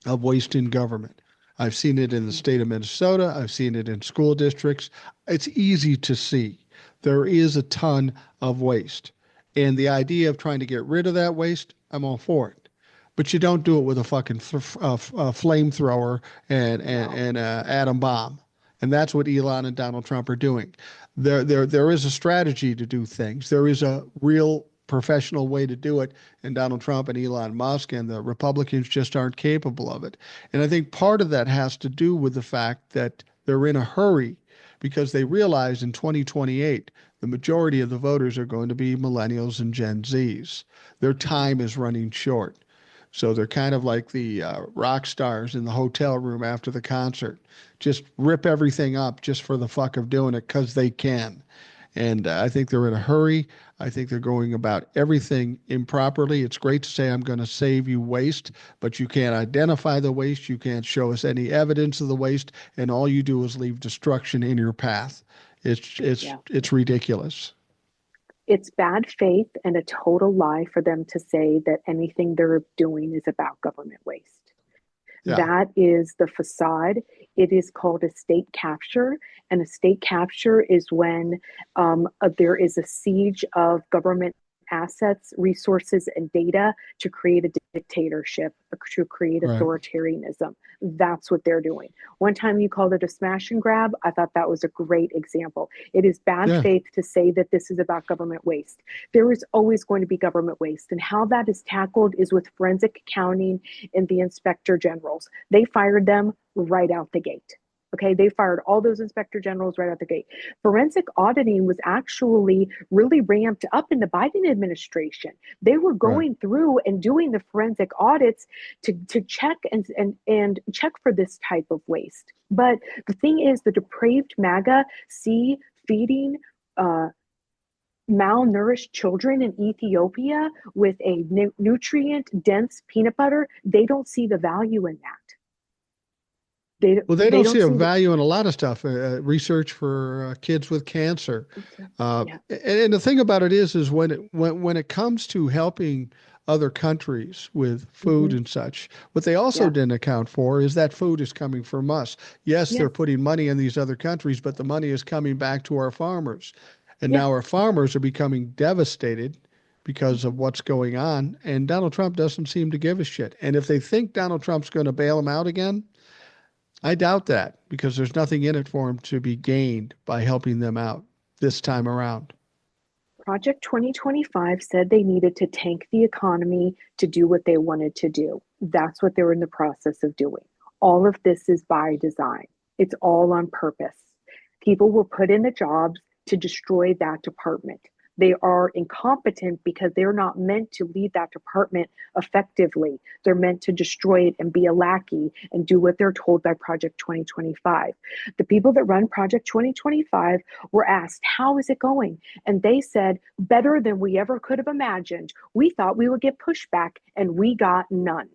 of waste in government. I've seen it in the state of Minnesota. I've seen it in school districts. It's easy to see. There is a ton of waste. And the idea of trying to get rid of that waste, I'm all for it. But you don't do it with a fucking flamethrower and atom bomb. And that's what Elon and Donald Trump are doing. There is a strategy to do things. There is a real professional way to do it, and Donald Trump and Elon Musk and the Republicans just aren't capable of it. And I think part of that has to do with the fact that they're in a hurry because they realize in 2028 the majority of the voters are going to be millennials and Gen Zs. Their time is running short. So they're kind of like the rock stars in the hotel room after the concert. Just rip everything up just for the fuck of doing it because they can. And I think they're in a hurry. I think they're going about everything improperly. It's great to say, I'm going to save you waste, but you can't identify the waste. You can't show us any evidence of the waste. And all you do is leave destruction in your path. It's ridiculous. It's bad faith and a total lie for them to say that anything they're doing is about government waste. Yeah. That is the facade. It is called a state capture. And a state capture is when there is a siege of government assets, resources, and data to create a dictatorship, to create authoritarianism. That's what they're doing. One time you called it a smash and grab. I thought that was a great example. It is bad faith to say that this is about government waste. There is always going to be government waste. And how that is tackled is with forensic accounting and the inspector generals. They fired them right out the gate. Okay, they fired all those inspector generals right out the gate. Forensic auditing was actually really ramped up in the Biden administration. They were going through and doing the forensic audits to check and check for this type of waste. But the thing is, the depraved MAGA see feeding malnourished children in Ethiopia with a nutrient-dense peanut butter. They don't see the value in that. They don't see a value in a lot of stuff. Research for kids with cancer, and the thing about it is when it comes to helping other countries with food and such, what they also didn't account for is that food is coming from us. Yes, they're putting money in these other countries, but the money is coming back to our farmers, and now our farmers are becoming devastated because of what's going on. And Donald Trump doesn't seem to give a shit. And if they think Donald Trump's going to bail them out again, I doubt that, because there's nothing in it for him to be gained by helping them out this time around. Project 2025 said they needed to tank the economy to do what they wanted to do. That's what they're in the process of doing. All of this is by design. It's all on purpose. People were put in the jobs to destroy that department. They are incompetent because they're not meant to lead that department effectively. They're meant to destroy it and be a lackey and do what they're told by Project 2025. The people that run Project 2025 were asked, how is it going? And they said, better than we ever could have imagined. We thought we would get pushback and we got none.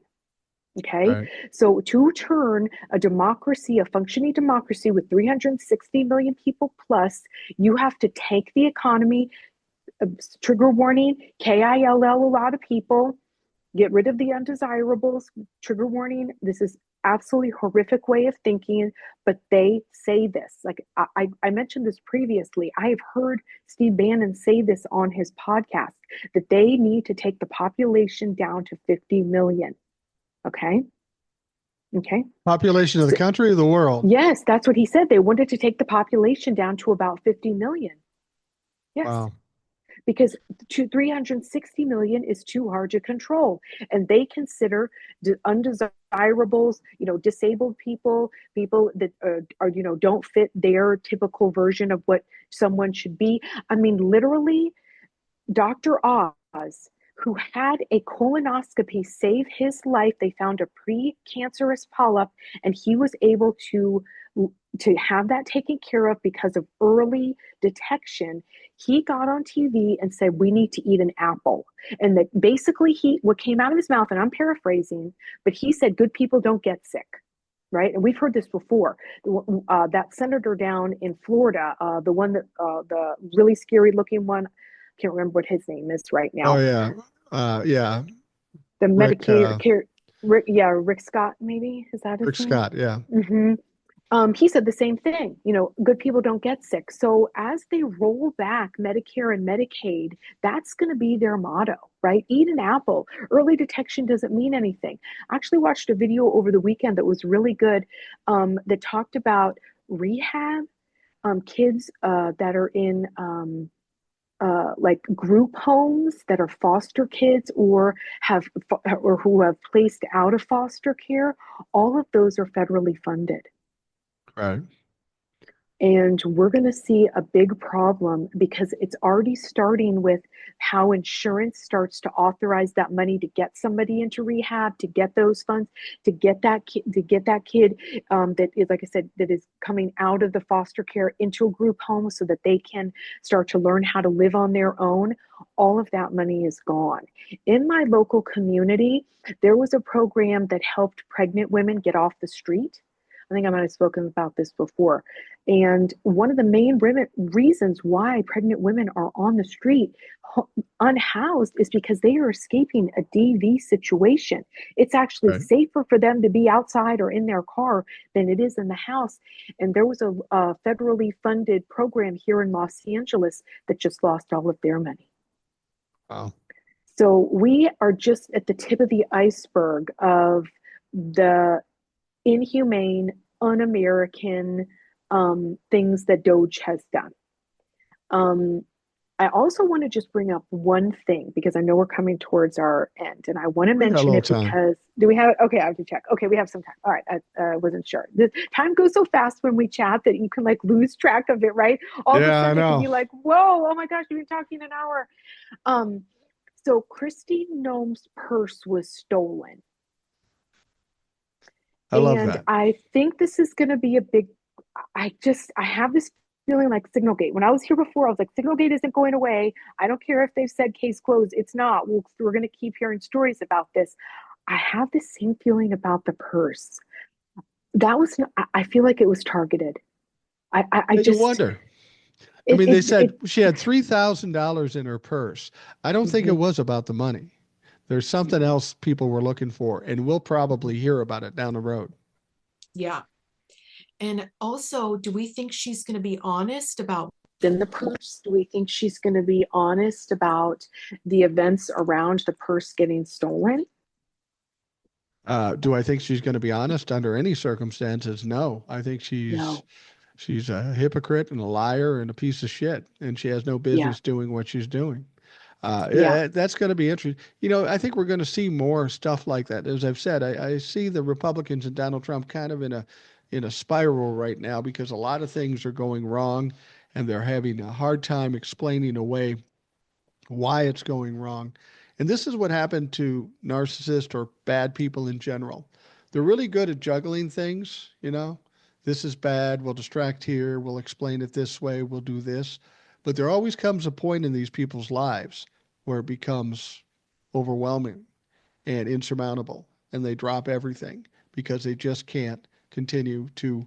Okay, so to turn a democracy, a functioning democracy with 360 million people plus, you have to tank the economy. Trigger warning, KILL, a lot of people, get rid of the undesirables. Trigger warning, this is absolutely horrific way of thinking, but they say this. Like I mentioned this previously. I have heard Steve Bannon say this on his podcast, that they need to take the population down to 50 million. Okay. Population of the country or the world? Yes, that's what he said. They wanted to take the population down to about 50 million. Yes. Wow. Because 360 million is too hard to control. And they consider undesirables, disabled people that are, don't fit their typical version of what someone should be. I mean, literally, Dr. Oz, who had a colonoscopy save his life, they found a precancerous polyp, and he was able to have that taken care of because of early detection. He got on TV and said, we need to eat an apple. And that basically what came out of his mouth, and I'm paraphrasing, but he said, good people don't get sick. right? And we've heard this before. That senator down in Florida, the one that the really scary looking one, I can't remember what his name is right Oh now. yeah. Yeah. The Rick Medicaid, care, Rick, yeah, Rick Scott, maybe is that his Rick name? Scott, yeah. Hmm. He said the same thing. You know, good people don't get sick. So as they roll back Medicare and Medicaid, that's going to be their motto, right? Eat an apple. Early detection doesn't mean anything. I actually watched a video over the weekend that was really good, that talked about rehab, kids that are in like group homes that are foster kids or have or who have placed out of foster care. All of those are federally funded. Right. And we're going to see a big problem because it's already starting with how insurance starts to authorize that money to get somebody into rehab, to get those funds, to get that kid that is, like I said, that is coming out of the foster care into a group home so that they can start to learn how to live on their own. All of that money is gone. In my local community, there was a program that helped pregnant women get off the street. I think I might have spoken about this before. And one of the main reasons why pregnant women are on the street unhoused is because they are escaping a DV situation. It's actually Right. safer for them to be outside or in their car than it is in the house. And there was a federally funded program here in Los Angeles that just lost all of their money. Wow. So we are just at the tip of the iceberg of the inhumane, un-American things that Doge has done. I also want to just bring up one thing because I know we're coming towards our end, and I want to We got a mention little it time. because do we have? Okay, I have to check. Okay, we have some time. All right, I wasn't sure. The time goes so fast when we chat that you can like lose track of it, right? All of a Yeah, I sudden, it can know. be like, whoa, oh my gosh, you've been talking an hour. Um, so Christine Noem's purse was stolen. I love And that. I think this is going to be a big, I have this feeling like Signalgate. When I was here before, I was like, Signalgate isn't going away. I don't care if they've said case closed. It's not. We're going to keep hearing stories about this. I have the same feeling about the purse. That was, I feel like it was targeted. I Yeah, you just, wonder. I it, mean, they it, said it, she had $3,000 in her purse. I don't think it mhm, was about the money. There's something else people were looking for, and we'll probably hear about it down the road. Yeah. And also, do we think she's going to be honest about in the purse? Do we think she's going to be honest about the events around the purse getting stolen? Do I think she's going to be honest under any circumstances? No. I think No. she's a hypocrite and a liar and a piece of shit, and she has no Yeah. business doing what she's doing. Yeah. That's going to be interesting. You know, I think we're going to see more stuff like that. As I've said, I see the Republicans and Donald Trump kind of in a spiral right now because a lot of things are going wrong, and they're having a hard time explaining away why it's going wrong. And this is what happened to narcissists or bad people in general. They're really good at juggling things, you know. This is bad, we'll distract here, we'll explain it this way, we'll do this. But there always comes a point in these people's lives where it becomes overwhelming and insurmountable and they drop everything because they just can't continue to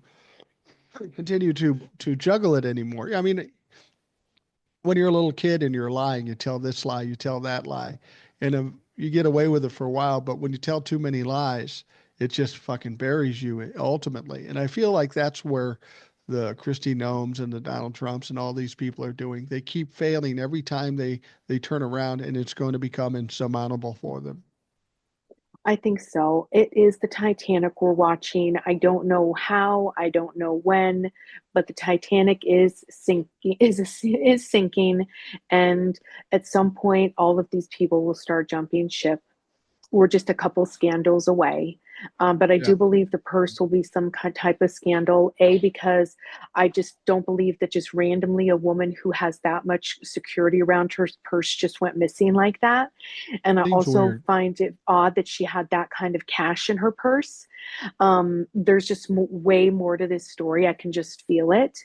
juggle it anymore. I mean, when you're a little kid and you're lying, you tell this lie, you tell that lie, and you get away with it for a while. But when you tell too many lies, it just fucking buries you ultimately. And I feel like that's where the Kristi Noems and the Donald Trumps and all these people are doing. They keep failing every time they turn around, and it's going to become insurmountable for them. I think so. It is the Titanic we're watching. I don't know how, I don't know when, but the Titanic is sinking, is sinking, and at some point, all of these people will start jumping ship. We're just a couple scandals away. But I Yeah. do believe the purse will be some type of scandal. A, because I just don't believe that just randomly a woman who has that much security around her purse just went missing like that. And I Seems also weird. find it odd that she had that kind of cash in her purse. There's just way more to this story. I can just feel it.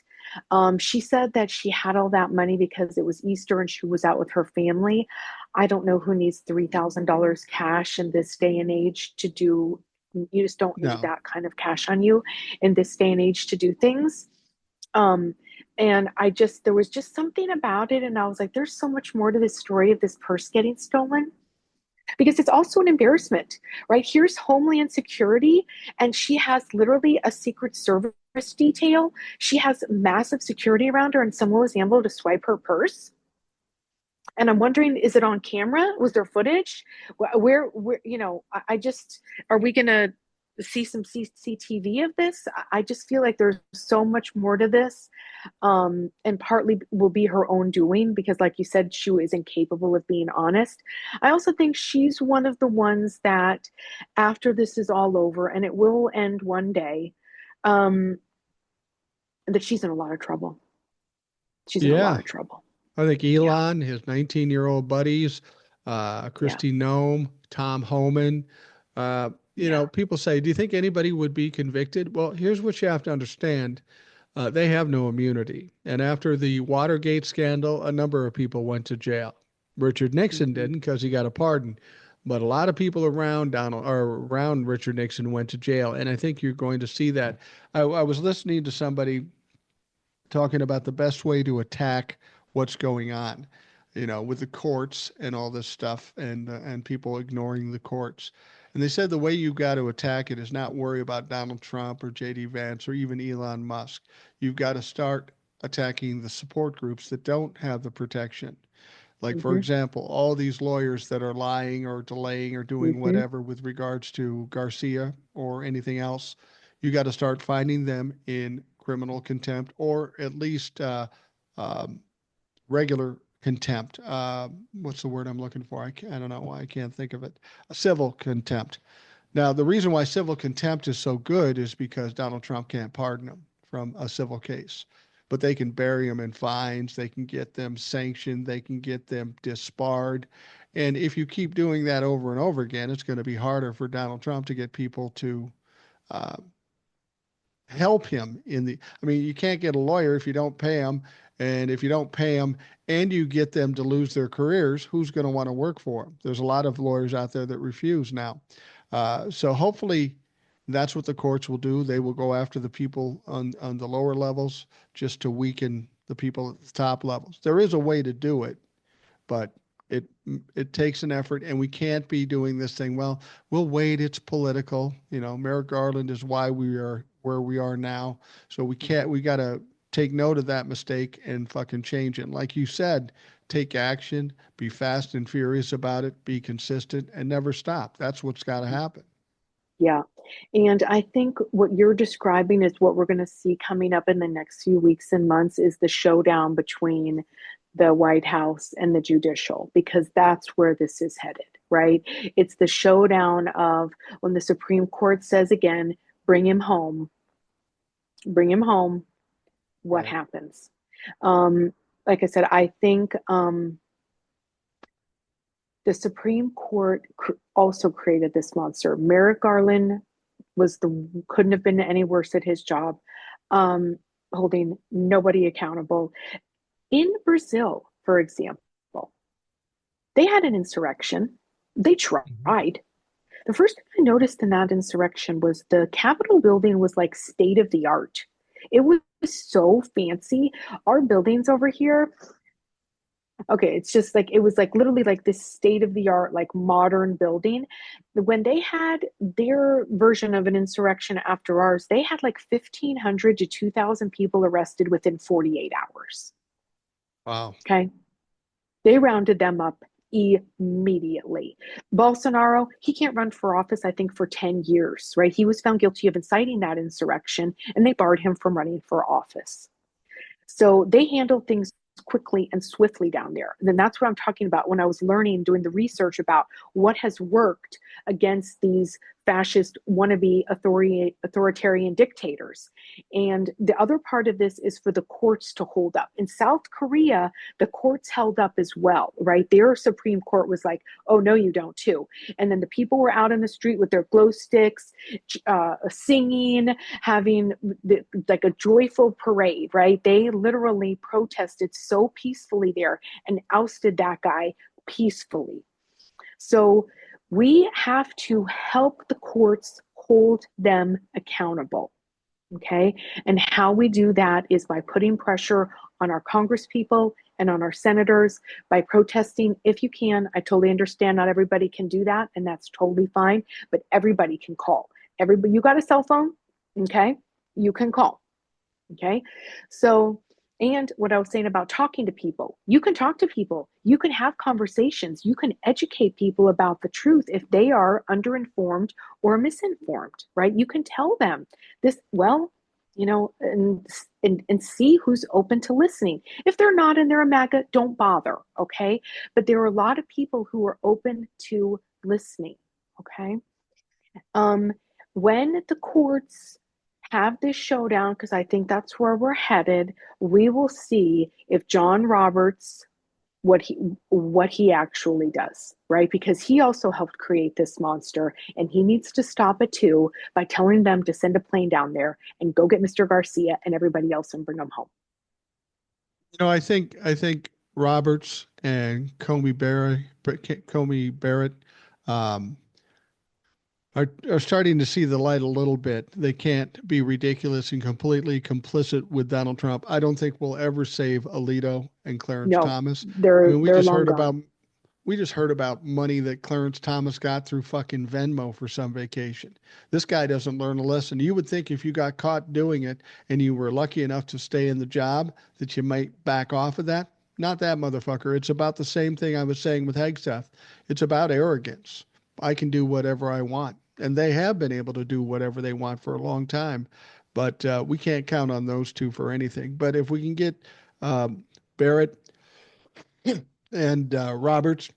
She said that she had all that money because it was Easter and she was out with her family. I don't know who needs $3,000 cash in this day and age to do You just don't need No. that kind of cash on you in this day and age to do things. Um, and there was just something about it. And I was like, there's so much more to this story of this purse getting stolen, because it's also an embarrassment, right? Here's Homeland Security, and she has literally a Secret Service detail. She has massive security around her, and someone was able to swipe her purse. And I'm wondering, is it on camera? Was there footage? Where I just, are we going to see some CCTV of this? I just feel like there's so much more to this. And partly will be her own doing, because like you said, she is incapable of being honest. I also think she's one of the ones that after this is all over, and it will end one day, that she's in a lot of trouble. She's in a lot Yeah. of trouble. I think Yeah. Elon, his 19-year-old buddies, Yeah. Christy Nome, Tom Homan, Yeah. people say, do you think anybody would be convicted? Well, here's what you have to understand. They have no immunity. And after the Watergate scandal, a number of people went to jail. Richard Nixon Mm-hmm. didn't because he got a pardon. But a lot of people around around Richard Nixon went to jail. And I think you're going to see that. I was listening to somebody talking about the best way to attack what's going on, with the courts and all this stuff, and people ignoring the courts. And they said the way you got to attack it is not worry about Donald Trump or JD Vance or even Elon Musk. You've got to start attacking the support groups that don't have the protection. Like, for Mm-hmm. example, all these lawyers that are lying or delaying or doing Mm-hmm. whatever with regards to Garcia or anything else, you got to start finding them in criminal contempt, or at least um, regular contempt. What's the word I'm looking for? I don't know why I can't think of it. A civil contempt. Now, the reason why civil contempt is so good is because Donald Trump can't pardon them from a civil case, but they can bury them in fines, they can get them sanctioned, they can get them disbarred. And if you keep doing that over and over again, it's going to be harder for Donald Trump to get people to uh, help him I mean, you can't get a lawyer if you don't pay them. And if you don't pay them and you get them to lose their careers, who's going to want to work for them? There's a lot of lawyers out there that refuse now. So hopefully that's what the courts will do. They will go after the people on the lower levels just to weaken the people at the top levels. There is a way to do it, but it it takes an effort, and we can't be doing this thing. Well, we'll wait. It's political. Merrick Garland is why we are where we are now. So we can't. We got to take note of that mistake and fucking change it. And like you said, take action. Be fast and furious about it. Be consistent and never stop. That's what's got to happen. Yeah. And I think what you're describing is what we're going to see coming up in the next few weeks and months is the showdown between the White House and the judicial, because that's where this is headed, right? It's the showdown of when the Supreme Court says again, bring him home, what Right. happens? Like I said, I think the Supreme Court also created this monster. Merrick Garland couldn't have been any worse at his job, holding nobody accountable. In Brazil, for example, they had an insurrection. They Mhm. tried. The first thing I noticed in that insurrection was the Capitol building was like state of the art. It was so fancy. Our buildings over here, okay, it's just like it was like literally like this state of the art, like modern building. When they had their version of an insurrection after ours, they had like 1,500 to 2,000 people arrested within 48 hours. Wow. Okay. They rounded them up immediately. Bolsonaro, he can't run for office, I think, for 10 years, right? He was found guilty of inciting that insurrection, and they barred him from running for office. So they handled things quickly and swiftly down there. And then that's what I'm talking about when I was learning, doing the research about what has worked against these fascist wannabe authoritarian dictators. And the other part of this is for the courts to hold up. In South Korea, the courts held up as well, right? Their Supreme Court was like, oh, no, you don't too. And then the people were out in the street with their glow sticks, singing, having like a joyful parade, right? They literally protested so peacefully there and ousted that guy peacefully. So we have to help the courts hold them accountable. Okay. And how we do that is by putting pressure on our congresspeople and on our senators, by protesting if you can. I totally understand not everybody can do that, and that's totally fine, but everybody can call. Everybody, you got a cell phone, okay? You can call. Okay. So, and what I was saying about talking to people, you can talk to people, you can have conversations, you can educate people about the truth if they are underinformed or misinformed, right? You can tell them this, well, you know, and see who's open to listening. If they're not and they're a MAGA, don't bother, okay? But there are a lot of people who are open to listening, okay? Um, when the courts have this showdown, because I think that's where we're headed, we will see if John Roberts what he actually does, right? Because he also helped create this monster, and he needs to stop it too by telling them to send a plane down there and go get Mr. Garcia and everybody else and bring them home. I think Roberts and Comey Barrett, um, are starting to see the light a little bit. They can't be ridiculous and completely complicit with Donald Trump. I don't think we'll ever save Alito and Clarence No, Thomas. I they're mean, they're long gone. we just heard about money that Clarence Thomas got through fucking Venmo for some vacation. This guy doesn't learn a lesson. You would think if you got caught doing it and you were lucky enough to stay in the job that you might back off of that. Not that motherfucker. It's about the same thing I was saying with Hegseth. It's about arrogance. I can do whatever I want. And they have been able to do whatever they want for a long time. But we can't count on those two for anything. But if we can get Barrett and Roberts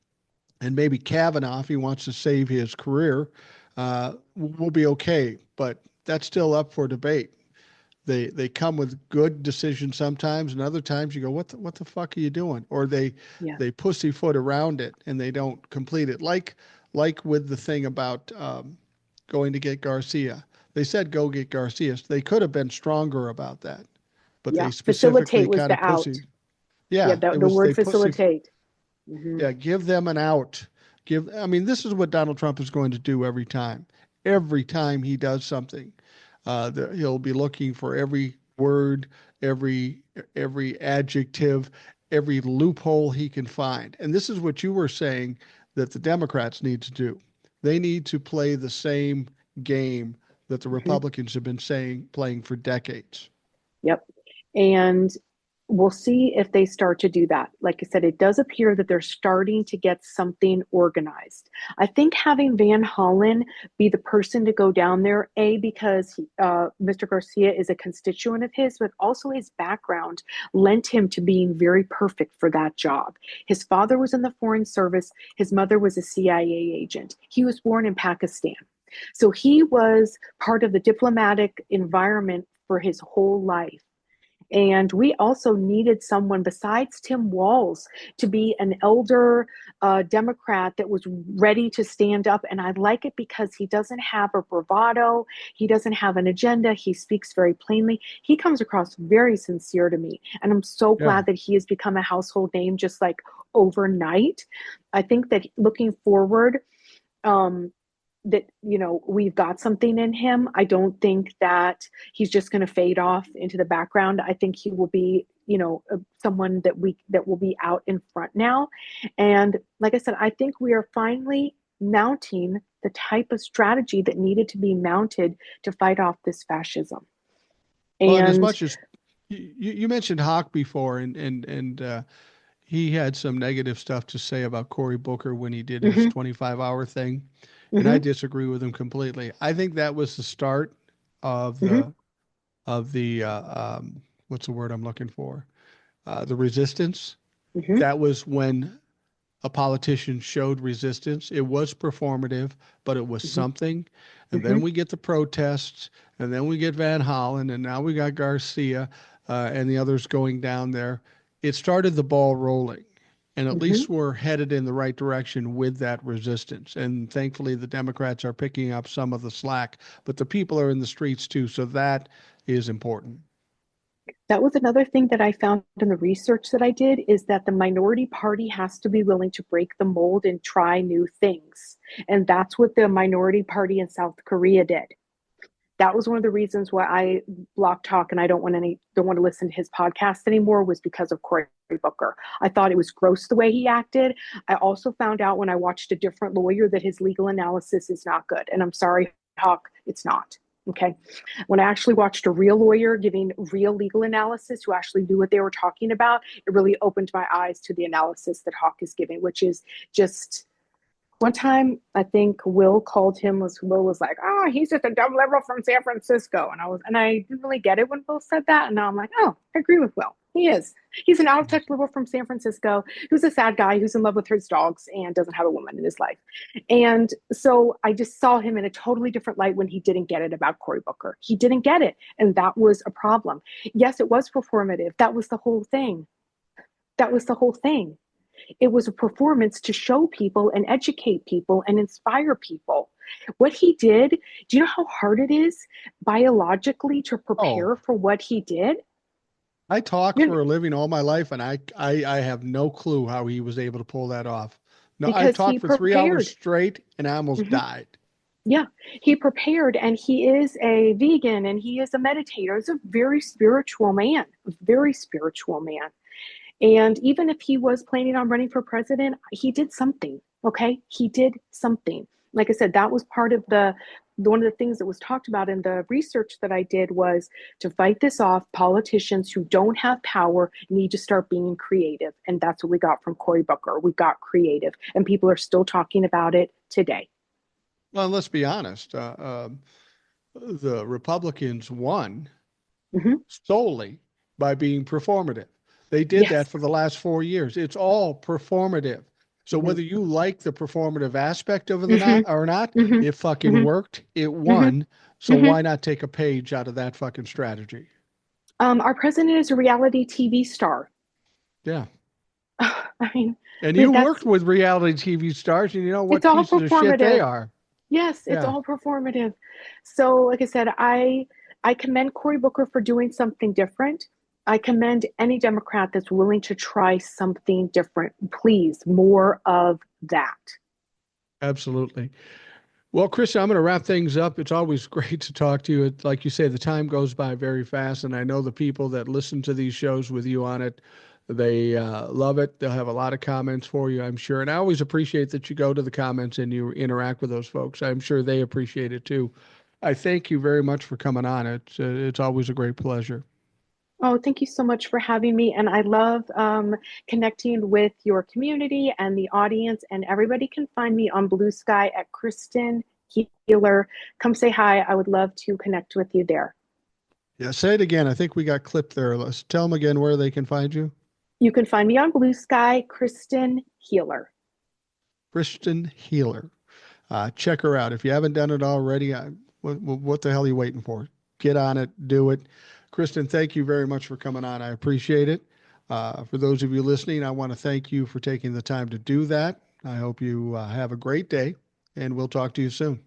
and maybe Kavanaugh, if he wants to save his career, we'll be okay. But that's still up for debate. They come with good decisions sometimes, and other times you go, what the fuck are you doing? Or Yeah. they pussyfoot around it and they don't complete it. Like with the thing about going to get Garcia. They said go get Garcia. They could have been stronger about that, but Yeah. they specifically Facilitate was kind the of out. pussy. Yeah, Yeah, it the was word they pussy. facilitate. Hmm. Yeah, give them an out. I mean, this is what Donald Trump is going to do every time. Every time he does something, he'll be looking for every word, every every adjective, every loophole he can find. And this is what you were saying that the Democrats need to do. They need to play the same game that the Hmm. Republicans have been playing for decades. Yep. And we'll see if they start to do that. Like I said, it does appear that they're starting to get something organized. I think having Van Hollen be the person to go down there, A, because Mr. Garcia is a constituent of his, but also his background lent him to being very perfect for that job. His father was in the Foreign Service, his mother was a CIA agent. He was born in Pakistan. So he was part of the diplomatic environment for his whole life. And we also needed someone besides Tim Walz to be an elder Democrat that was ready to stand up. And I like it because he doesn't have a bravado. He doesn't have an agenda. He speaks very plainly. He comes across very sincere to me. And I'm so Yeah. glad that he has become a household name just like overnight. I think that looking forward, um, that we've got something in him. I don't think that he's just going to fade off into the background. I think he will be someone that will be out in front now. And like I said, I think we are finally mounting the type of strategy that needed to be mounted to fight off this fascism. Well, and as And much as you mentioned Hawk before, and he had some negative stuff to say about Cory Booker when he did his mhm, 25-hour thing, and I mhm, disagree with him completely. I think that was the start of mhm, the what's the word I'm looking for? The resistance. mhm, That was when a politician showed resistance. It was performative, but it was mhm, something. And then mhm, we get the protests, and then we get Van Hollen, and now we got Garcia and the others going down there. It started the ball rolling. And at mhm. least we're headed in the right direction with that resistance. And thankfully, the Democrats are picking up some of the slack, but the people are in the streets too. So that is important. That was another thing that I found in the research that I did, is that the minority party has to be willing to break the mold and try new things. And that's what the minority party in South Korea did. That was one of the reasons why I blocked Talk and I don't want to listen to his podcast anymore, was because of Cory Booker. I thought it was gross the way he acted. I also found out when I watched a different lawyer that his legal analysis is not good. And I'm sorry, Talk, it's not. Okay. When I actually watched a real lawyer giving real legal analysis who actually knew what they were talking about, it really opened my eyes to the analysis that Hawk is giving, which is just, one time I think Will was like, oh, he's just a dumb liberal from San Francisco. And I didn't really get it when Will said that. And now I'm like, oh, I agree with Will. He is. He's an out of touch liberal from San Francisco who's a sad guy who's in love with his dogs and doesn't have a woman in his life. And so I just saw him in a totally different light when he didn't get it about Cory Booker. He didn't get it. And that was a problem. Yes, it was performative. That was the whole thing. That was the whole thing. It was a performance to show people and educate people and inspire people. What he did, do you know how hard it is biologically to prepare for what he did? I talk for a living all my life, and I have no clue how he was able to pull that off. No, I Because he talked for 3 hours prepared. straight, and I almost died. Yeah, he prepared, and he is a vegan and he is a meditator. He's a very spiritual man, a very spiritual man. And even if he was planning on running for president, he did something. Okay. He did something. Like I said, that was part of one of the things that was talked about in the research that I did, was to fight this off. Politicians who don't have power need to start being creative. And that's what we got from Cory Booker. We got creative, and people are still talking about it today. Well, let's be honest. The Republicans won solely by being performative. They did that for the last 4 years. It's all performative. So whether you like the performative aspect of it or not, it fucking worked. It won. So why not take a page out of that fucking strategy? Our president is a reality TV star. Yeah. I mean, and you worked with reality TV stars, and you know what pieces of shit they are. Yes, it's all performative. So, like I said, I commend Cory Booker for doing something different. I commend any Democrat that's willing to try something different. Please, more of that. Absolutely. Well, Kristen, I'm going to wrap things up. It's always great to talk to you. Like you say, the time goes by very fast, and I know the people that listen to these shows with you on it, they love it. They'll have a lot of comments for you, I'm sure. And I always appreciate that you go to the comments and you interact with those folks. I'm sure they appreciate it too. I thank you very much for coming on. It's always a great pleasure. Oh, thank you so much for having me. And I love connecting with your community and the audience. And everybody can find me on Blue Sky at Kristen Healer. Come say hi. I would love to connect with you there. Yeah, say it again. I think we got clipped there. Let's tell them again where they can find you. You can find me on Blue Sky, Kristen Healer. Kristen Healer. Check her out. If you haven't done it already, what the hell are you waiting for? Get on it. Do it. Kristen, thank you very much for coming on. I appreciate it. For those of you listening, I want to thank you for taking the time to do that. I hope you have a great day, and we'll talk to you soon.